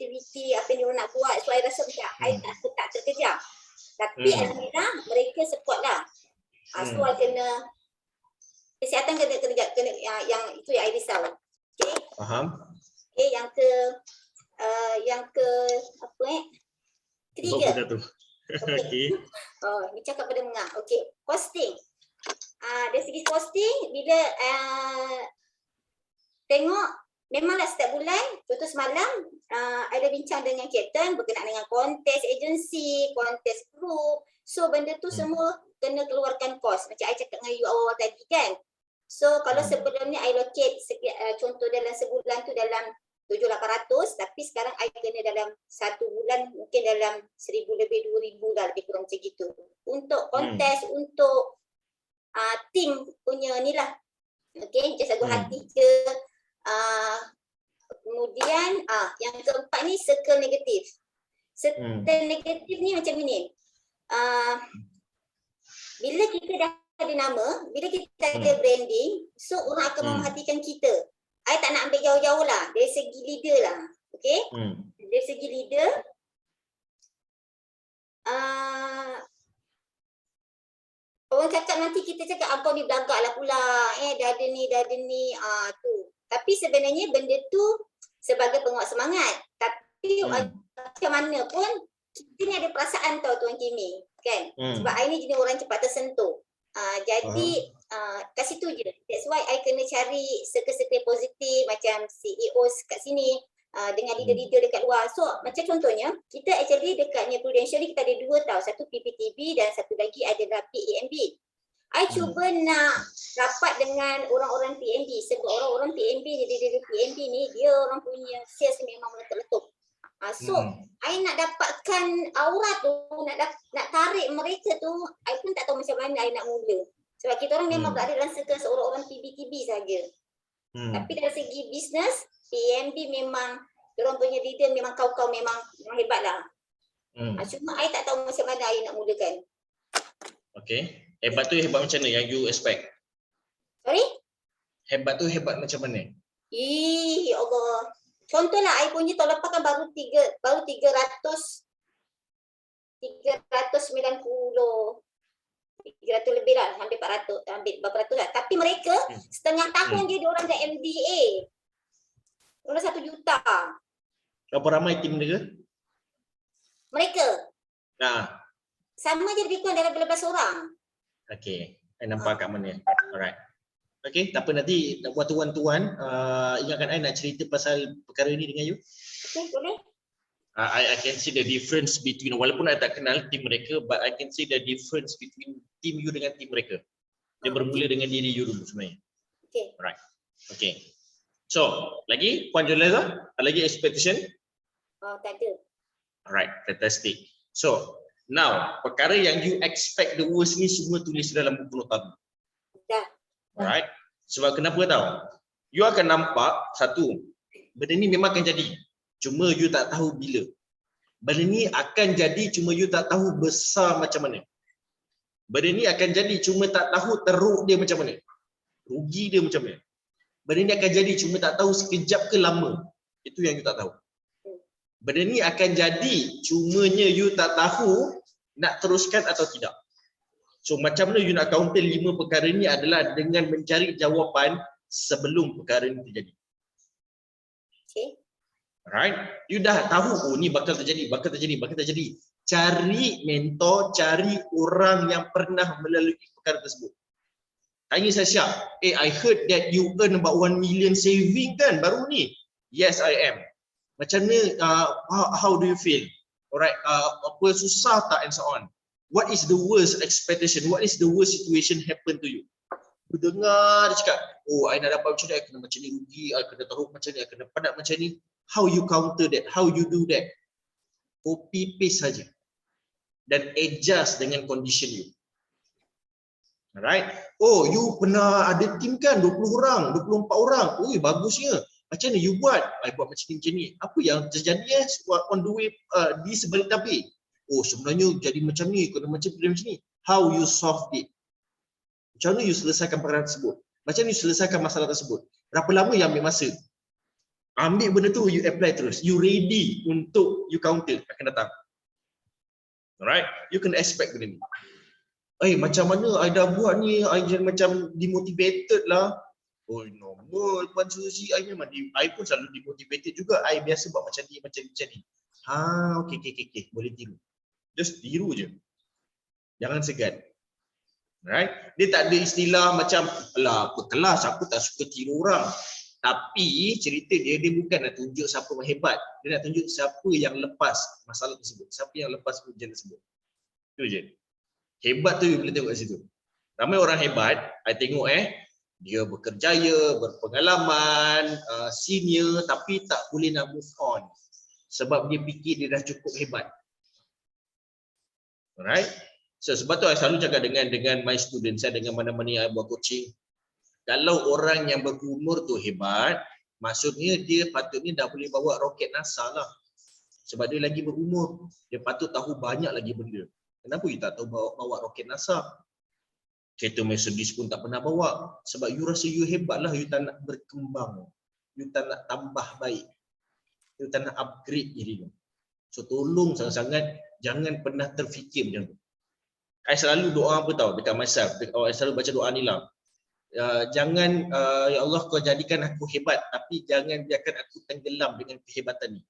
apa yang dia nak buat. So I rasa macam I tak terkejar. Tapi alhamdulillah mereka support lah. So I kena kesihatan kena yang itu yang I risau. Okay. Faham. Okay, yang ke ketiga. Okay. Oh, ni cakap pada mengah. Okay, costing. Dari segi costing, bila tengok memanglah setiap bulan, contoh semalam ada bincang dengan kapten berkenaan dengan kontes agensi, kontes group. So benda tu semua kena keluarkan kos. Macam I cakap dengan you awal tadi kan. So kalau sebelum ni I locate contoh dalam sebulan tu dalam 7,800, tapi sekarang I kena dalam 1 bulan mungkin dalam 1,000 lebih 2,000 lah, lebih kurang macam gitu. Untuk kontes, untuk team punya ni lah. Okay, just lagu hati ke. Kemudian yang keempat ni circle negatif. Circle negatif ni macam ni. Bila kita dah ada nama, bila kita ada branding, so orang akan memerhatikan kita. I tak nak ambil jauh-jauh lah, dari segi leader lah. Okay? Dari segi leader, orang cakap nanti kita cakap kau ni belagak lah pula, dah ada ni, tu. Tapi sebenarnya benda tu sebagai penguat semangat. Tapi macam mana pun, kita ni ada perasaan tau Tuan Kimi. Kan? Sebab I ni jenis orang cepat tersentuh. Jadi kat situ je. That's why I kena cari circle-circle positif macam CEO kat sini dengan leader-leader dekat luar. So macam contohnya, kita actually dekatnya Prudential ni kita ada 2 tau. Satu PPTB dan satu lagi adalah PAMB. I cuba nak rapat dengan orang-orang PNB sebab orang-orang PNB ni, leader PNB ni dia orang punya sales ni memang meletup-letup. So I nak dapatkan aura tu, nak tarik mereka tu, I pun tak tahu macam mana I nak mula. Sebab kita orang memang berada dalam circle seorang-orang PBTB saja. Tapi dari segi bisnes, PMB memang diorang punya leader memang kau-kau memang hebat lah. Cuma I tak tahu macam mana I nak mulakan. Okay. Hebat tu hebat macam mana yang you expect? Sorry? Hebat tu hebat macam mana? Ya Allah. Contohlah I punya tahun lepas kan baru 390 300 lebih lah, hampir 400, hampir berapa ratus lah. Tapi mereka setengah tahun je diorang dah MDA. Diorang 1 juta. Berapa ramai tim mereka? Mereka? Sama je lebih kurang dalam 12 orang. Okay, I nampak kat mana. Alright. Okay, tak apa nanti waktu tuan-tuan ingatkan I nak cerita pasal perkara ni dengan you. Okay, boleh. I can see the difference between, walaupun I tak kenal tim mereka, but I can see the difference between tim you dengan tim mereka. Dia bermula dengan diri you dulu sebenarnya. Okay. Alright. Okay. So, lagi Puan Joleza, ada lagi expectation? Tak ada. Alright, fantastic. So, now perkara yang you expect the worst ni semua tulis dalam buku nota. Dah. Alright. Sebab kenapa tahu? You akan nampak satu, benda ni memang akan jadi. Cuma you tak tahu bila. Benda ni akan jadi cuma you tak tahu besar macam mana. Benda ni akan jadi cuma tak tahu teruk dia macam mana. Rugi dia macam mana. Benda ni akan jadi cuma tak tahu sekejap ke lama. Itu yang you tak tahu. Benda ni akan jadi cumanya you tak tahu nak teruskan atau tidak. So macam mana you nak counter 5 perkara ni adalah dengan mencari jawapan sebelum perkara ni terjadi. Okay. Alright, you dah tahu ni bakal terjadi. Cari mentor, cari orang yang pernah melalui perkara tersebut. Tanya Sasha, I heard that you earn about 1 million saving kan baru ni? Yes, I am. Macam mana, how do you feel? Alright, apa susah tak and so on. what is the worst expectation, what is the worst situation happen to you? You dengar dia cakap, oh I nak dapat macam ni, I kena macam ni rugi, I kena taruh macam ni, I kena padat macam ni. How you counter that? How you do that? Copy paste saja dan adjust dengan condition you. Alright. Oh, you pernah ada team kan 20 orang, 24 orang. Oi, bagusnya. Macam mana you buat? I buat macam ni. Apa yang terjadi on the way di sebalik tabir? Oh, sebenarnya jadi macam ni, kena macam ni. How you solve it? Macam mana you selesaikan perkara tersebut? Macam mana you selesaikan masalah tersebut? Berapa lama yang ambil masa? Ambil benda tu, you apply terus. You ready untuk you counter akan datang. Alright? You can expect benda ni. Macam mana I dah buat ni, I macam demotivated lah. Oh, normal Puan Suzy, I memang I pun selalu demotivated juga. I biasa buat macam ni. Okay. Boleh tiru. Just tiru je. Jangan segan. Right? Dia tak ada istilah macam alah apa kelas aku tak suka tiru orang. Tapi cerita dia bukan nak tunjuk siapa yang hebat. Dia nak tunjuk siapa yang lepas masalah tersebut, siapa yang lepas ujian tersebut. Itu je. Hebat tu you boleh tengok kat situ. Ramai orang hebat, I tengok dia berkerjaya, berpengalaman, senior tapi tak boleh nak move on. Sebab dia fikir dia dah cukup hebat. Alright? So, sebab tu saya selalu cakap dengan my student saya, dengan mana-mana yang saya buat coaching, kalau orang yang berumur tu hebat, maksudnya dia patutnya dah boleh bawa roket NASA lah. Sebab dia lagi berumur, dia patut tahu banyak lagi benda. Kenapa you tak tahu bawa roket NASA? Kereta Mercedes pun tak pernah bawa. Sebab you rasa you hebat lah, you tak nak berkembang, you tak nak tambah baik, you tak nak upgrade diri you. So tolong sangat-sangat jangan pernah terfikir macam tu. I selalu doa apa tahu dekat myself, I selalu baca doa ni lah. Jangan ya Allah kau jadikan aku hebat, tapi jangan biarkan aku tenggelam dengan kehebatan ni.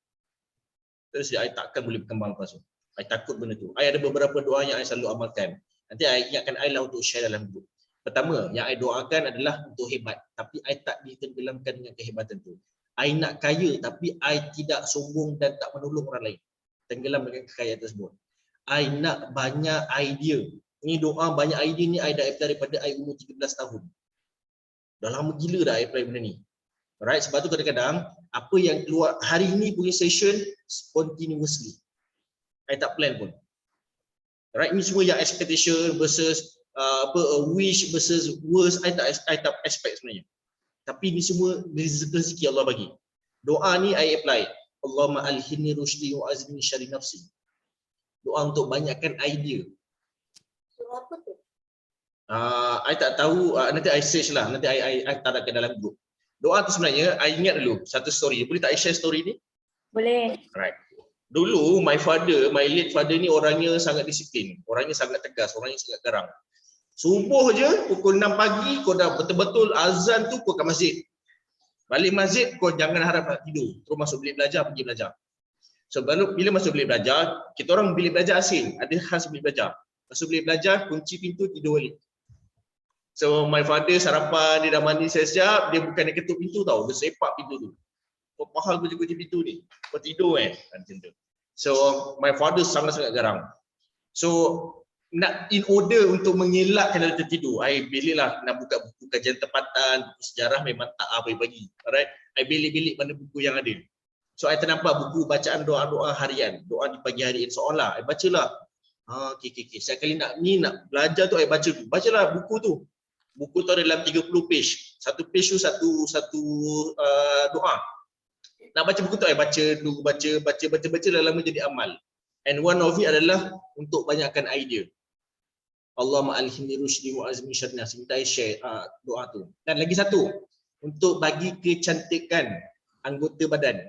Terus I takkan boleh berkembang lepas tu. I takut benda tu. I ada beberapa doa yang I selalu amalkan. Nanti I ingatkan I lah untuk share dalam grup. Pertama, yang I doakan adalah untuk hebat, tapi I tak ditenggelamkan dengan kehebatan tu. I nak kaya, tapi I tidak sombong dan tak menolong orang lain. Tenggelam dengan kekayaan tersebut. I nak banyak idea. Ni doa banyak idea ni I dah apply daripada I umur 13 tahun. Dah lama gila dah I apply benda ni. Alright, sebab tu kadang-kadang apa yang keluar hari ni punya session spontaneously. I tak plan pun. Alright, ni semua yang expectation versus wish versus worst, I tak expect sebenarnya. Tapi ni semua rezeki Allah bagi. Doa ni I apply. Allahumma alhimni rusydi wa azni syarri nafsi. Doa untuk banyakkan idea. Surah apa tu? I tak tahu, nanti I search lah, nanti I taruh ke dalam group. Doa tu sebenarnya, I ingat dulu satu story. Boleh tak I share story ni? Boleh. Alright. Dulu my late father ni orangnya sangat disiplin, orangnya sangat tegas, orangnya sangat garang. Subuh je pukul 6 pagi kau dah betul-betul azan tu kau kat masjid. Balik masjid kau jangan harap nak tidur, terus masuk bilik belajar, pergi belajar. So bila masuk bilik belajar, kita orang bilik belajar asing, ada khas bilik belajar. Masuk bilik belajar, kunci pintu, tidur balik. So my father sarapan, dia dah mandi siap-siap, dia bukan dia ketuk pintu tau, dia sepak pintu tu. Kau pahal kunci pintu ni, kau tidur macam tu. So my father sangat-sangat garang. So in order untuk mengelakkan dia tertidur, I biliklah nak buka buku kajian tempatan, buku sejarah memang tak bagi. Alright, I bilik mana buku yang ada. So I ternampak buku bacaan doa-doa harian, doa di pagi hari insya-Allah. I bacalah. Okay. Setiap kali nak belajar tu I baca tu. Bacalah buku tu. Buku tu ada dalam 30 page. Satu page tu satu doa. Nak baca buku tu I baca lama jadi amal. And one of it adalah untuk banyakkan idea. Allahumma alhimni rusydi wa azmi syarri nafsi. Minta I share doa tu. Dan lagi satu, untuk bagi kecantikan anggota badan.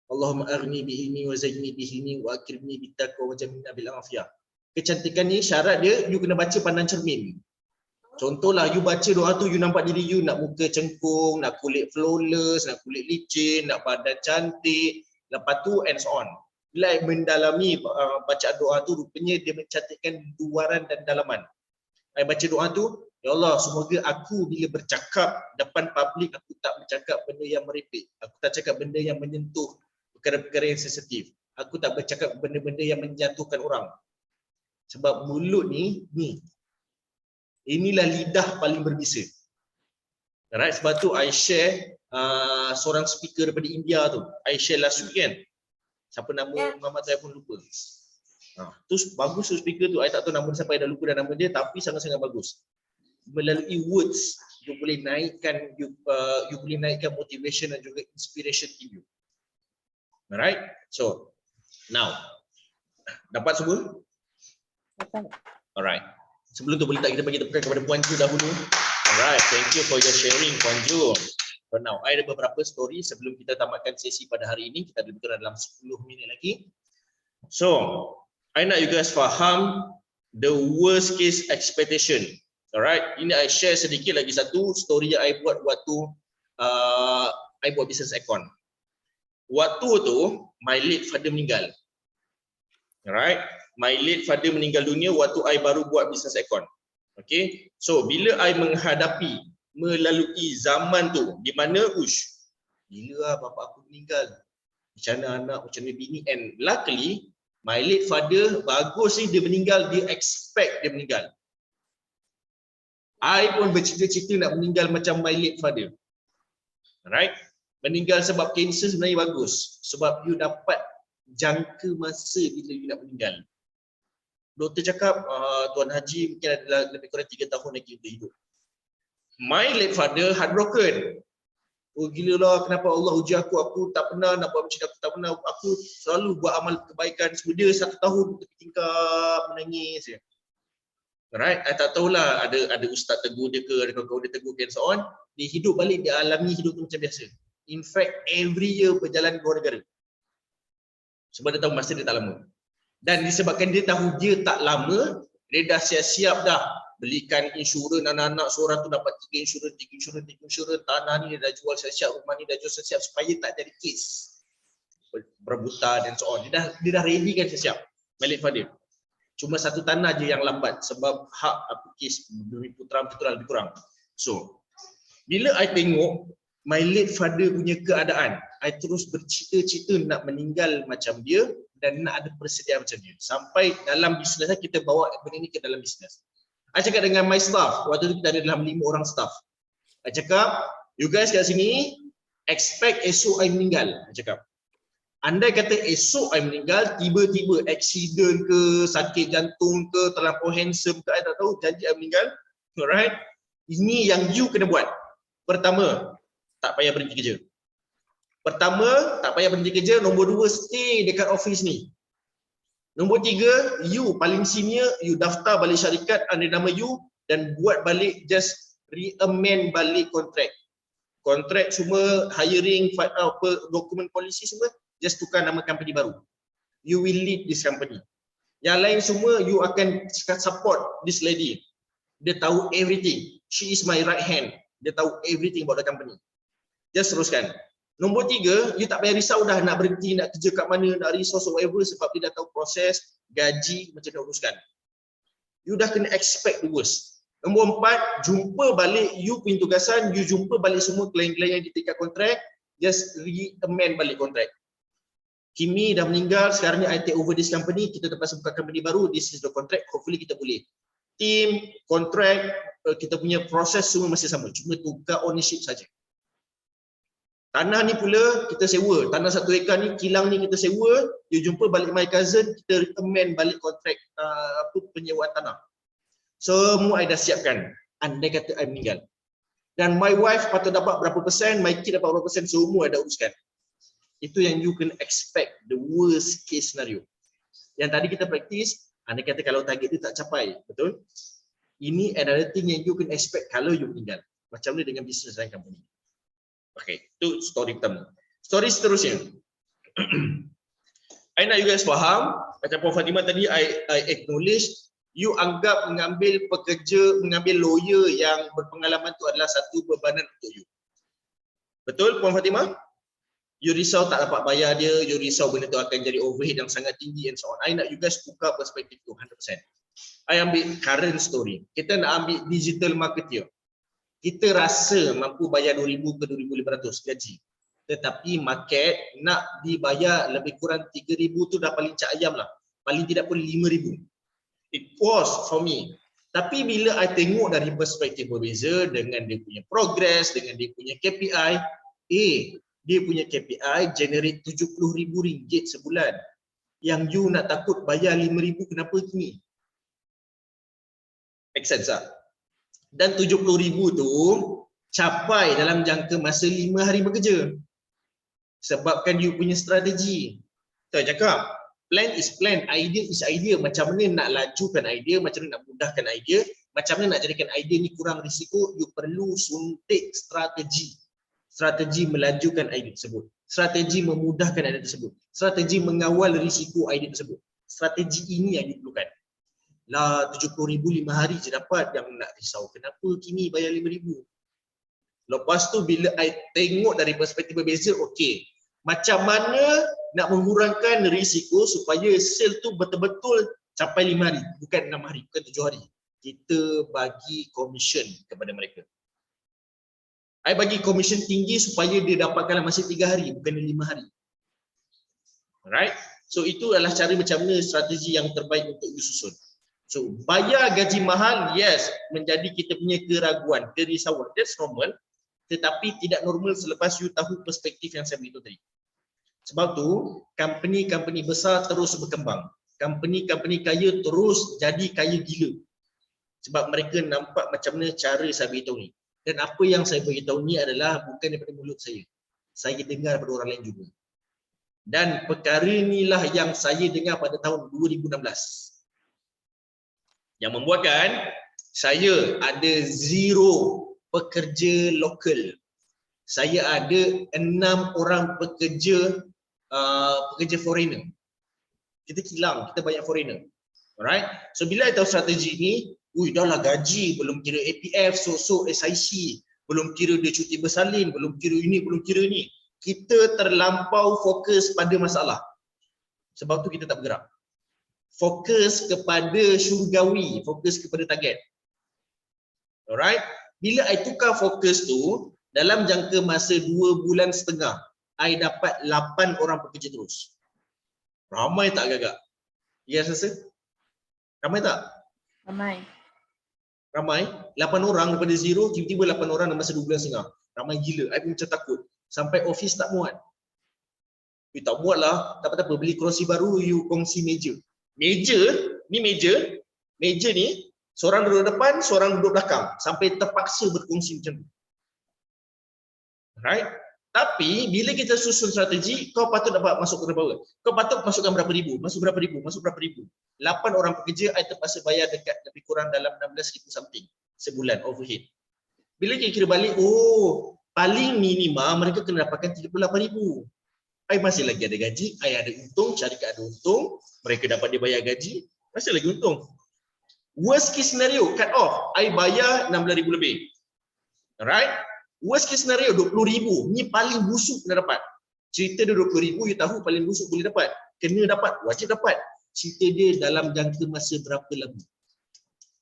Allahumma aghni bi ilmi wa zayyini bi hilmi wa akrimni bit taqwa wa jamilna bil afiyah. Kecantikan ni syarat dia you kena baca pandang cermin. Contohlah you baca doa tu you nampak diri you nak muka cengkung, nak kulit flawless, nak kulit licin, nak badan cantik, lepas tu and so on. Bila mendalami bacaan doa tu rupanya dia mencantikkan luaran dan dalaman. I baca doa tu, ya Allah semoga aku bila bercakap depan publik aku tak bercakap benda yang merepek. Aku tak cakap benda yang menyentuh perkara-perkara yang sensitif. Aku tak bercakap benda-benda yang menjatuhkan orang. Sebab mulut ni, inilah lidah paling berbisa. Alright, sebab tu I share seorang speaker daripada India tu. I share last week kan. Siapa nama Muhammad saya pun lupa. Tu bagus tu speaker tu. I tak tahu nama dia, siapa, I dah lupa dah nama dia, tapi sangat-sangat bagus. Melalui words you boleh naikkan you boleh naikkan motivation dan juga inspiration in you. Alright? So, now dapat semua? Dapat. Alright. Sebelum tu boleh tak kita bagi tepukan kepada Puan Ju dahulu? Alright, thank you for your sharing Puan Ju. For now, I ada beberapa story sebelum kita tamatkan sesi pada hari ini. Kita lebih kurang dalam 10 minit lagi. So, I nak you guys faham the worst case expectation. Alright, ini I share sedikit lagi satu story yang I buat waktu I buat business account. Waktu tu, my late father meninggal. Alright, my late father meninggal dunia waktu I baru buat business account. Okay, so bila I menghadapi melalui zaman tu di mana gila bapak aku meninggal, macam mana anak, macam mana bini, and luckily my late father bagus sih dia meninggal, dia expect dia meninggal. I pun bercita-cita nak meninggal macam my late father. Alright, meninggal sebab kanser sebenarnya bagus sebab you dapat jangka masa bila you nak meninggal. Doktor cakap Tuan Haji mungkin ada lebih kurang 3 tahun lagi untuk hidup. My late father heartbroken. Oh gila lah, kenapa Allah uji aku tak pernah nak buat macam aku, tak pernah, aku selalu buat amal kebaikan. Semua dia 1 tahun tepi tingkap menangis je. Alright, I tak tahulah ada ustaz tegur dia ke, ada kawan-kawan dia tegur and so on. Dia hidup balik, dia alami hidup tu macam biasa. In fact, every year berjalan ke luar negara. Sebab dia tahu masa dia tak lama. Dan disebabkan dia tahu dia tak lama, dia dah siap-siap dah belikan insurans anak-anak seorang tu dapat 3 insurans, tanah ni dia dah jual siap-siap, rumah ni dah jual siap-siap supaya tak jadi kes perebutan dan so on. Dia dah ready kan siap-siap. Malik Fadil. Cuma satu tanah je yang lambat sebab hak apa kes demi putera lebih kurang. So, bila I tengok my late father punya keadaan, I terus bercita-cita nak meninggal macam dia dan nak ada persediaan macam dia. Sampai dalam bisnes kita bawa benda ni ke dalam bisnes. I cakap dengan my staff, waktu tu kita ada dalam 5 orang staff. I cakap, you guys kat sini expect esok I meninggal. I cakap, andai kata esok I meninggal, tiba-tiba accident ke, sakit jantung ke, terlampau handsome ke, I tak tahu, janji I meninggal. Alright? Ini yang you kena buat. Pertama, tak payah berhenti kerja. Nombor 2, stay dekat office ni. Nombor 3, you paling senior, you daftar balik syarikat under nama you dan buat balik, just re-amend balik kontrak. Kontrak semua, hiring, dokumen polisi semua, just tukar nama company baru. You will lead this company. Yang lain semua, you akan support this lady. Dia tahu everything. She is my right hand. Dia tahu everything about the company. Just teruskan. Nombor 3, you tak payah risau dah nak berhenti, nak kerja kat mana, nak resource whatever sebab dia dah tahu proses, gaji, macam nak uruskan. You dah kena expect the worst. Nombor 4, jumpa balik you punya tugasan, you jumpa balik semua klien-klien yang ditingkat kontrak, just re-amend balik kontrak. Kimi dah meninggal, sekarang ni I take over this company, kita terpaksa buka company baru, this is the contract, hopefully kita boleh. Team, kontrak, kita punya proses semua masih sama, cuma tukar ownership saja. Tanah ni pula kita sewa, tanah 1 ekar ni, kilang ni kita sewa, you jumpa balik my cousin, kita recommend balik kontrak penyewaan tanah. Semua I dah siapkan, andai kata I meninggal. Dan my wife patut dapat berapa persen, my kid dapat berapa persen, semua I dah uruskan. Itu yang you can expect, the worst case scenario. Yang tadi kita praktis, andai kata kalau target tu tak capai, betul? Ini another thing yang you can expect kalau you meninggal. Macam mana dengan bisnes dan company. Okay, itu story pertama. Story seterusnya. I nak you guys faham, macam Puan Fatimah tadi, I acknowledge, you anggap mengambil lawyer yang berpengalaman tu adalah satu bebanan untuk you. Betul Puan Fatimah? You risau tak dapat bayar dia, you risau benda tu akan jadi overhead yang sangat tinggi and so on. I nak you guys tukar perspektif tu 100%. I ambil current story. Kita nak ambil digital marketer. Kita rasa mampu bayar 2,000 ke 2,500 gaji. Tetapi market nak dibayar lebih kurang 3,000 tu dah paling cak ayam lah. Paling tidak pun 5,000. It was for me. Tapi bila I tengok dari perspektif berbeza dengan dia punya progress, dengan dia punya KPI, dia punya KPI generate RM70,000 sebulan. Yang you nak takut bayar RM5,000 kenapa kini? Make sense tak? Dan RM70,000 tu capai dalam jangka masa 5 hari bekerja. Sebabkan you punya strategi. Saya cakap, plan is plan, idea is idea. Macam mana nak lajukan idea, macam mana nak mudahkan idea, macam mana nak jadikan idea ni kurang risiko, you perlu suntik strategi. Strategi melajukan idea tersebut. Strategi memudahkan idea tersebut. Strategi mengawal risiko idea tersebut. Strategi ini yang you perlukan. Lah RM70,000 5 hari je dapat, yang nak risau kenapa kini bayar RM5,000. Lepas tu bila I tengok dari perspektif berbeza, okey, macam mana nak mengurangkan risiko supaya sale tu betul-betul capai 5 hari, bukan 6 hari, bukan 7 hari. Kita bagi commission kepada mereka. I bagi commission tinggi supaya dia dapatkan masa 3 hari, bukan 5 hari. Alright? So itu adalah cara macam mana strategi yang terbaik untuk disusun. So bayar gaji mahal, yes, menjadi kita punya keraguan, kerisauan. That's normal. Tetapi tidak normal selepas you tahu perspektif yang saya beritahu tadi. Sebab tu, company-company besar terus berkembang. Company-company kaya terus jadi kaya gila. Sebab mereka nampak macam mana cara saya beritahu ni. Dan apa yang saya beritahu ni adalah bukan daripada mulut saya. Saya dengar daripada orang lain juga. Dan perkara inilah yang saya dengar pada tahun 2016. Yang membuatkan saya ada zero pekerja lokal. Saya ada 6 orang pekerja foreigner. Kita kilang, kita banyak foreigner. Alright? So bila I tahu strategi ni, dah lah gaji, belum kira APF, so-so SIC, belum kira dia cuti bersalin, belum kira ini, belum kira ni. Kita terlampau fokus pada masalah. Sebab tu kita tak bergerak. Fokus kepada syurgawi, fokus kepada target. Alright? Bila I tukar fokus tu, dalam jangka masa 2 bulan setengah, I dapat 8 orang pekerja terus. Ramai tak agak-agak? Ya, rasa? Ramai tak? Ramai. Ramai. 8 orang daripada zero, tiba-tiba 8 orang dalam masa 2 bulan setengah. Ramai gila. I pun macam takut. Sampai office tak muat. You tak muat lah. Tak apa-apa. Beli kerusi baru, you kongsi meja. Meja ni, seorang duduk depan, seorang duduk belakang. Sampai terpaksa berkongsi macam tu. Right? Tapi bila kita susun strategi, kau patut dapat masuk ke berapa? Kau patut masukkan berapa ribu, masuk berapa ribu, masuk berapa ribu. 8 orang pekerja, I terpaksa bayar dekat lebih kurang dalam 16,000 something sebulan overhead. Bila kita kira balik, paling minima mereka kena dapatkan 38,000. I masih lagi ada gaji, I ada untung, syarikat ada untung, mereka dapat dia bayar gaji, masih lagi untung. Worst case scenario, cut off, I bayar 16,000 lebih. Alright? Worst case scenario 20,000. Ni paling busuk kena dapat. Cerita dia 20,000, you tahu paling busuk boleh dapat. Kena dapat, wajib dapat. Cerita dia dalam jangka masa berapa lama.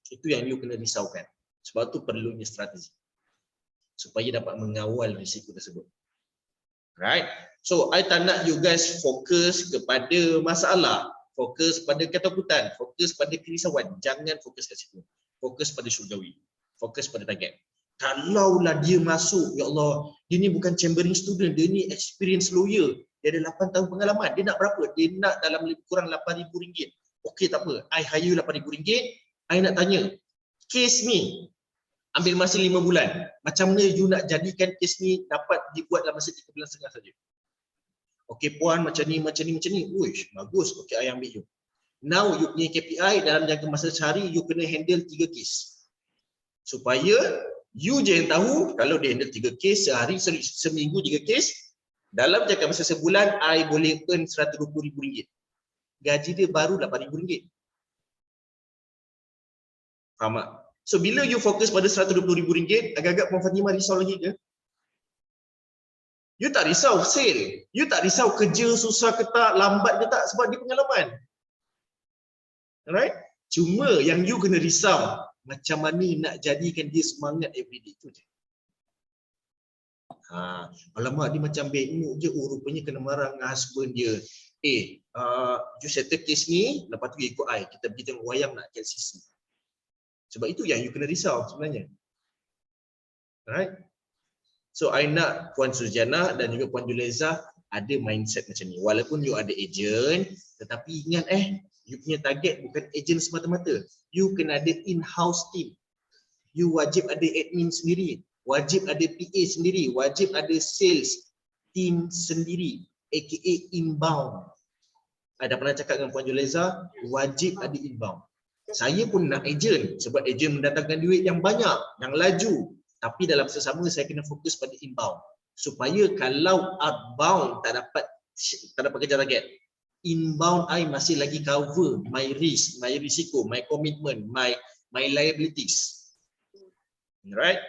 Itu yang you kena risaukan. Sebab tu perlunya strategi. Supaya dapat mengawal risiko tersebut. Right? So, I tak nak you guys fokus kepada masalah. Fokus pada ketakutan. Fokus pada kerisauan. Jangan fokus kat situ. Fokus pada syurgawi. Fokus pada target. Kalaulah dia masuk, ya Allah, dia ni bukan chambering student, dia ni experienced lawyer, dia ada 8 tahun pengalaman, dia nak berapa? Dia nak dalam lebih kurang RM8,000. Okey, tak apa, I hire RM8,000, I nak tanya, kes ni ambil masa 5 bulan, macam mana you nak jadikan kes ni dapat dibuat dalam masa 3 bulan setengah saja? Okey puan, macam ni, uish, bagus, okey, I ambil you. Now you punya KPI dalam jangka masa sehari, you kena handle 3 kes. Supaya you je yang tahu, kalau dia handle 3 kes sehari, seminggu 3 kes, dalam jangka masa sebulan, I boleh earn RM120,000. Gaji dia baru RM8,000. Faham tak? So bila you fokus pada RM120,000, agak-agak Puan Fatimah risau lagi ke? You tak risau sale. You tak risau kerja susah ke tak, lambat ke tak, sebab dia pengalaman. Alright? Cuma yang you kena risau, macam mana nak jadikan dia semangat everyday tu je. Alamak dia macam bad mood je, rupanya kena marah dengan husband dia. you settle case ni, lepas tu ikut I, kita pergi tengok wayang nak KLCC. Sebab itu yang you kena risau sebenarnya. Alright. So I nak Puan Suziana dan juga Puan Julaiza ada mindset macam ni. Walaupun you ada agent, tetapi ingat you punya target bukan agent semata-mata. You kena ada in-house team. You wajib ada admin sendiri, wajib ada PA sendiri, wajib ada sales team sendiri, aka inbound. I dah pernah cakap dengan Puan Julaiza, wajib ada inbound. Saya pun nak agent sebab agent mendatangkan duit yang banyak, yang laju. Tapi dalam masa sama saya kena fokus pada inbound. Supaya kalau outbound tak dapat kejar target, inbound I masih lagi cover my risk, my risiko, my commitment, my liabilities. Alright?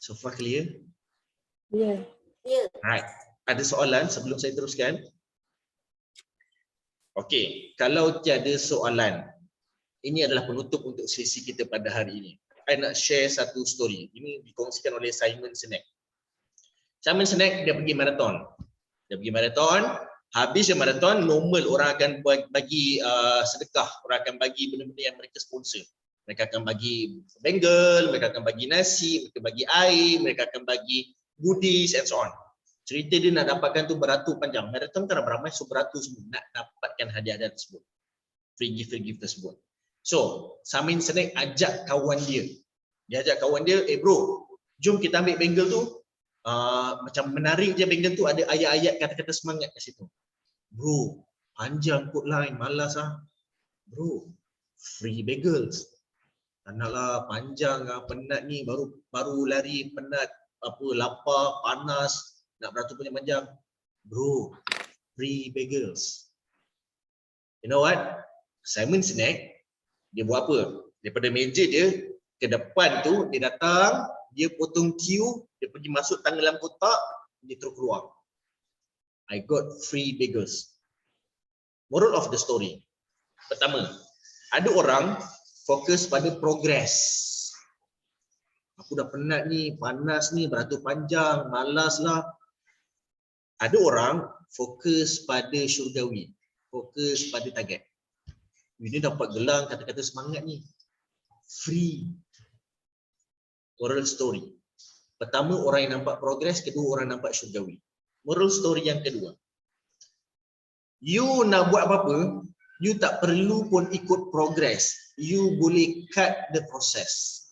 So far clear? Ya. Alright. Ada soalan sebelum saya teruskan? Okey, kalau tiada soalan, ini adalah penutup untuk sesi kita pada hari ini. Saya nak share satu story. Ini dikongsikan oleh Simon Sinek. Simon Sinek dia pergi maraton. Habis maraton, normal orang akan bagi sedekah, orang akan bagi benda-benda yang mereka sponsor. Mereka akan bagi bangle, mereka akan bagi nasi, mereka bagi air, mereka akan bagi goodies and so on. Cerita dia nak dapatkan tu beratur panjang. Marathon kan beramai, so beratur semua nak dapatkan hadiah-hadiah tersebut. Free gift tersebut. So, Simon Sinek ajak kawan dia. Dia ajak kawan dia, bro, jom kita ambil bangle tu. Macam menarik je bangle tu, ada ayat-ayat kata-kata semangat kat situ. Bro, panjang kot line, malas Bro, free bagels. Tak naklah panjang penat ni, baru lari penat, lapar, panas, nak beratur panjang-panjang. Bro, free bagels. You know what? Simon Sinek, dia buat apa? Daripada meja dia ke depan tu, dia datang, dia potong queue, dia pergi masuk tangan dalam kotak, dia terus keluar. I got free bagels. Moral of the story. Pertama, ada orang fokus pada progress. Aku dah penat ni, panas ni, beratur panjang, malas lah. Ada orang fokus pada syurgawi, fokus pada target. Ini dapat gelang kata-kata semangat ni. Free. Moral story. Pertama, orang yang nampak progress. Kedua, orang nampak syurgawi. Moral story yang kedua. You nak buat apa-apa, you tak perlu pun ikut progress. You boleh cut the process.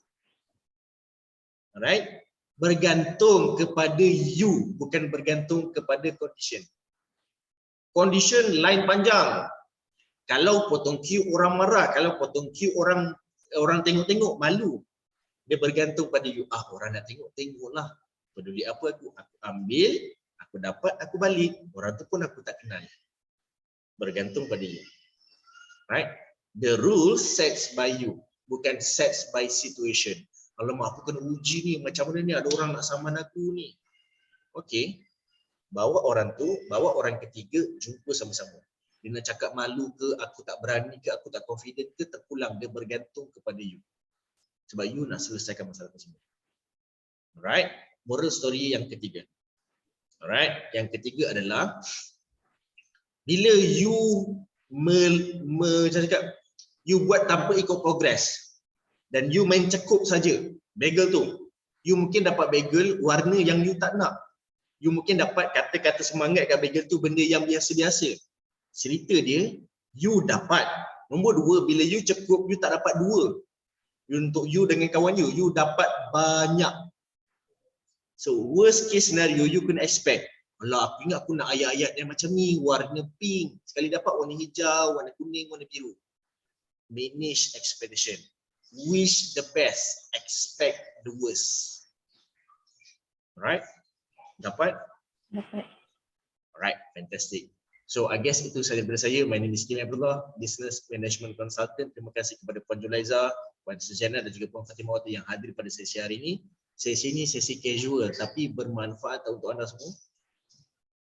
Alright? Bergantung kepada you, bukan bergantung kepada condition. Condition line panjang. Kalau potong queue orang marah, kalau potong queue orang tengok-tengok malu. Dia bergantung pada you. Orang nak tengoklah. Peduli apa aku ambil, aku dapat, aku balik. Orang tu pun aku tak kenal. Bergantung pada you. Right? The rules sets by you, bukan sets by situation. Alamak, aku kena uji ni, macam mana ni ada orang nak saman aku ni. Okey. Bawa orang tu, bawa orang ketiga, jumpa sama-sama. Dia nak cakap malu ke, aku tak berani ke, aku tak confident ke, terpulang. Dia bergantung kepada you. Sebab you nak selesaikan masalah tersebut. Alright. Moral story yang ketiga. Alright. Yang ketiga adalah, bila you you buat tanpa ikut progress dan you main cekup saja bagel tu, you mungkin dapat bagel warna yang you tak nak. You mungkin dapat kata-kata semangat kat bagel tu benda yang biasa-biasa. Cerita dia, you dapat. Nombor dua, bila you cekup, you tak dapat dua. Untuk you dengan kawan you dapat banyak. So worst case scenario, you kena expect, alah, aku ingat aku nak ayat-ayat yang macam ni, warna pink. Sekali dapat warna hijau, warna kuning, warna biru. Manage expectation. Wish the best, expect the worst. Alright? Dapat? Dapat. Alright, fantastic. So I guess itu sahaja daripada saya. My name is Kim Abdullah, Business Management Consultant. Terima kasih kepada Puan Julaiza, Puan Suziana dan juga Puan Fatimah yang hadir pada sesi hari ini. Sesi ini sesi casual tapi bermanfaat untuk anda semua.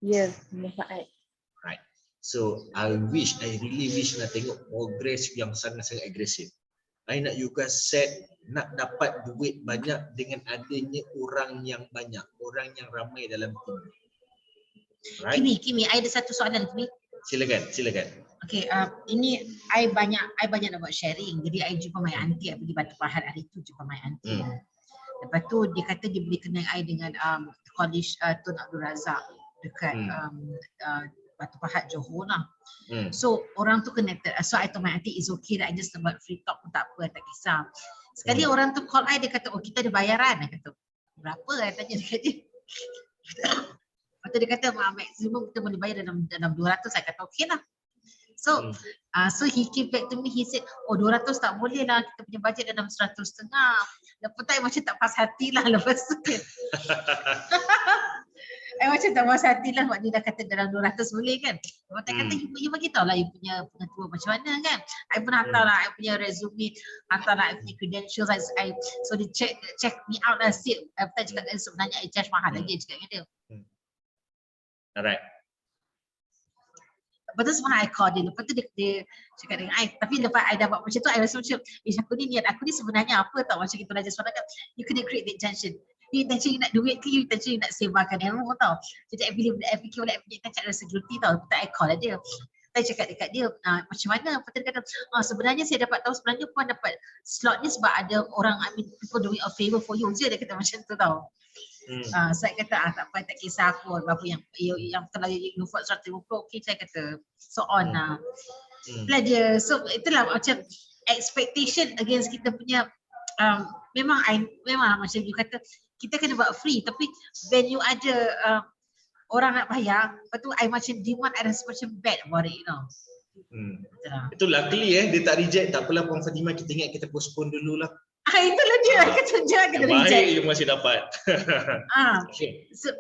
Ya, bermanfaat. Right. So I really wish nak tengok progress yang sangat-sangat agresif. I nak you guys set nak dapat duit banyak dengan adanya orang yang banyak, orang yang ramai dalam tim. Right? Kimi, I ada satu soalan, Kimi. Silakan. Okay, ini I banyak nak buat sharing. Jadi I jumpa my auntie, I pergi Batu Pahat hari tu jumpa my auntie. Lepas tu dia kata dia boleh kenal I dengan College Tun Abdul Razak dekat Batu Pahat Johor lah. So orang tu connected. So I told my auntie it's okay that I just about free talk pun tak apa, tak kisah. Sekali orang tu call I, dia kata oh kita ada bayaran. I kata berapa? I tanya dekat dia. Lepas tu dia kata maksimum kita boleh bayar dalam 200. Saya kata okey lah. So so he came back to me, he said oh 200 tak boleh lah, kita punya budget dalam 100.5. Lepas tu I macam tak puas hati lah lepas tu. I macam tak puas hati lah sebab dia dah kata dalam 200 boleh kan. Lepas tu kata you bagi tahu lah you punya pengetua macam mana kan. I pun hantar lah I punya resume, hantar lah I punya credentials. So dia check me out lah sikit. Lepas tu cakap sebenarnya I charge mahal lagi, cakap dengan dia. Alright. Lepas tu sebenarnya I call dia. Lepas tu dia cakap dengan I. Tapi lepas I dah buat macam tu, I rasa macam aku ni niat aku ni sebenarnya apa tau. Macam kita belajar sebenarnya, you kena create that junction. You intention you nak duit ke, you intention you nak sewakan ilmu tau. Jadi I fikir boleh I punya cara security tau. Lepas tu I call dia. Saya cakap dekat dia, macam mana? Lepas tu dia kata, sebenarnya saya dapat tahu sebenarnya puan dapat slot ni sebab ada orang, people doing a favor for you je. Dia kata macam tu tau. Saya kata tak apa, tak kisah aku berapa yang kalau you buat 150 okey, saya kata so on lah. Itulah dia. So itulah macam expectation against kita punya memang macam you kata kita kena buat free, tapi when you ada orang nak bayar, lepas tu I macam demand, I rasa macam bad about it, you know. Itu luckily dia tak reject, tak apalah Puan Fatimah, kita ingat kita postpone dululah. Itulah dia, kata jangan kena reject. Baik you masih dapat. Okay. So,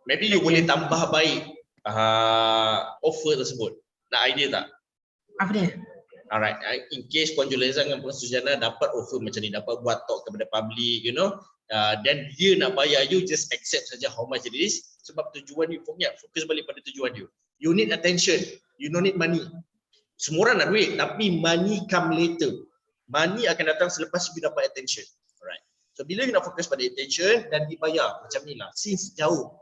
maybe you boleh tambah baik offer tersebut. Nak idea tak? apa dia? Alright, in case Puan Julaiza dengan Puan Suzana dapat offer macam ni, dapat buat talk kepada public, you know, dan dia nak bayar you, just accept saja how much it is, sebab tujuan you, fokus balik pada tujuan you. You need attention, you don't need money. Semua orang nak duit, tapi money come later. Money akan datang selepas you dapat attention. Alright. So bila you nak fokus pada attention dan dibayar macam ni lah, since jauh,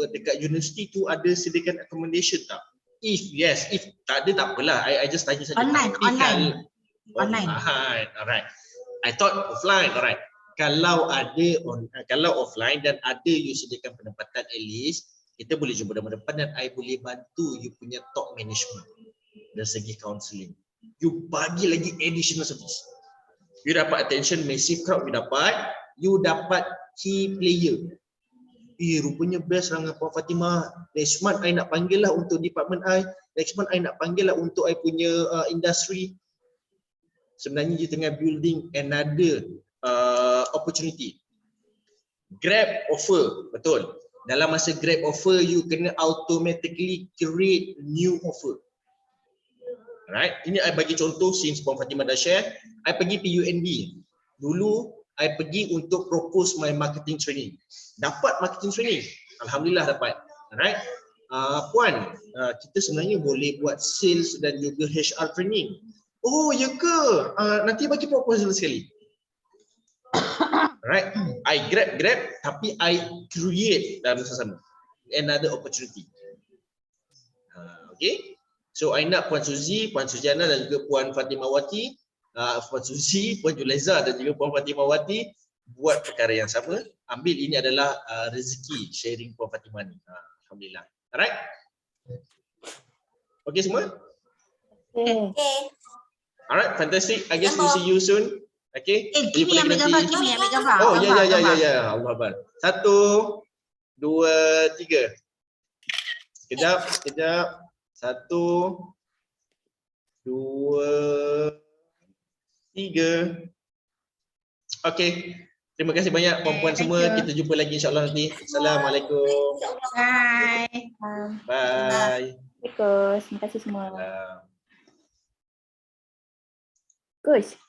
dekat universiti tu ada sediakan accommodation tak? If yes, if tak ada tak apalah. I just tanya saja. Online. Alright. I thought offline. Alright. Kalau offline dan ada you sediakan penempatan, at least kita boleh jumpa depan-depan dan I boleh bantu you punya top management dari segi counselling. You bagi lagi additional service. You dapat attention, massive crowd you dapat key player. Rupanya best dengan Puan Fatimah. Next month I nak panggil lah untuk department I. Next month I nak panggil lah untuk I punya industry. Sebenarnya you tengah building another opportunity. Grab offer, betul. Dalam masa Grab offer, you kena automatically create new offer. Alright, ini I bagi contoh since Puan Fatimah dah share. I pergi PUNB. Dulu I pergi untuk propose my marketing training. Dapat marketing training. Alhamdulillah dapat. Alright. Puan, kita sebenarnya boleh buat sales dan juga HR training. Oh, ya ke? Nanti bagi proposal sekali. Alright. I grab tapi I create dalam masa sama another opportunity. Okay. So I nak Puan Suzy, Puan Suziana dan juga Puan Fatimawati, Puan Suzy, Puan Julaiza dan juga Puan Fatimawati buat perkara yang sama. Ambil ini adalah rezeki sharing Puan Fatimah ni. Alhamdulillah. Alright. Okay semua? Okay. Alright, fantastic. I guess we'll see you soon. Okay. Kimi ambil gambar, Kimi ambil gambar. Oh ya. Allah Akbar. 1, 2, 3. Sekejap. 1, 2, 3. Okay. Terima kasih banyak puan-puan semua. Kita jumpa lagi insya-Allah nanti. Assalamualaikum. Bye. Bye. Terima kasih semua. Kus.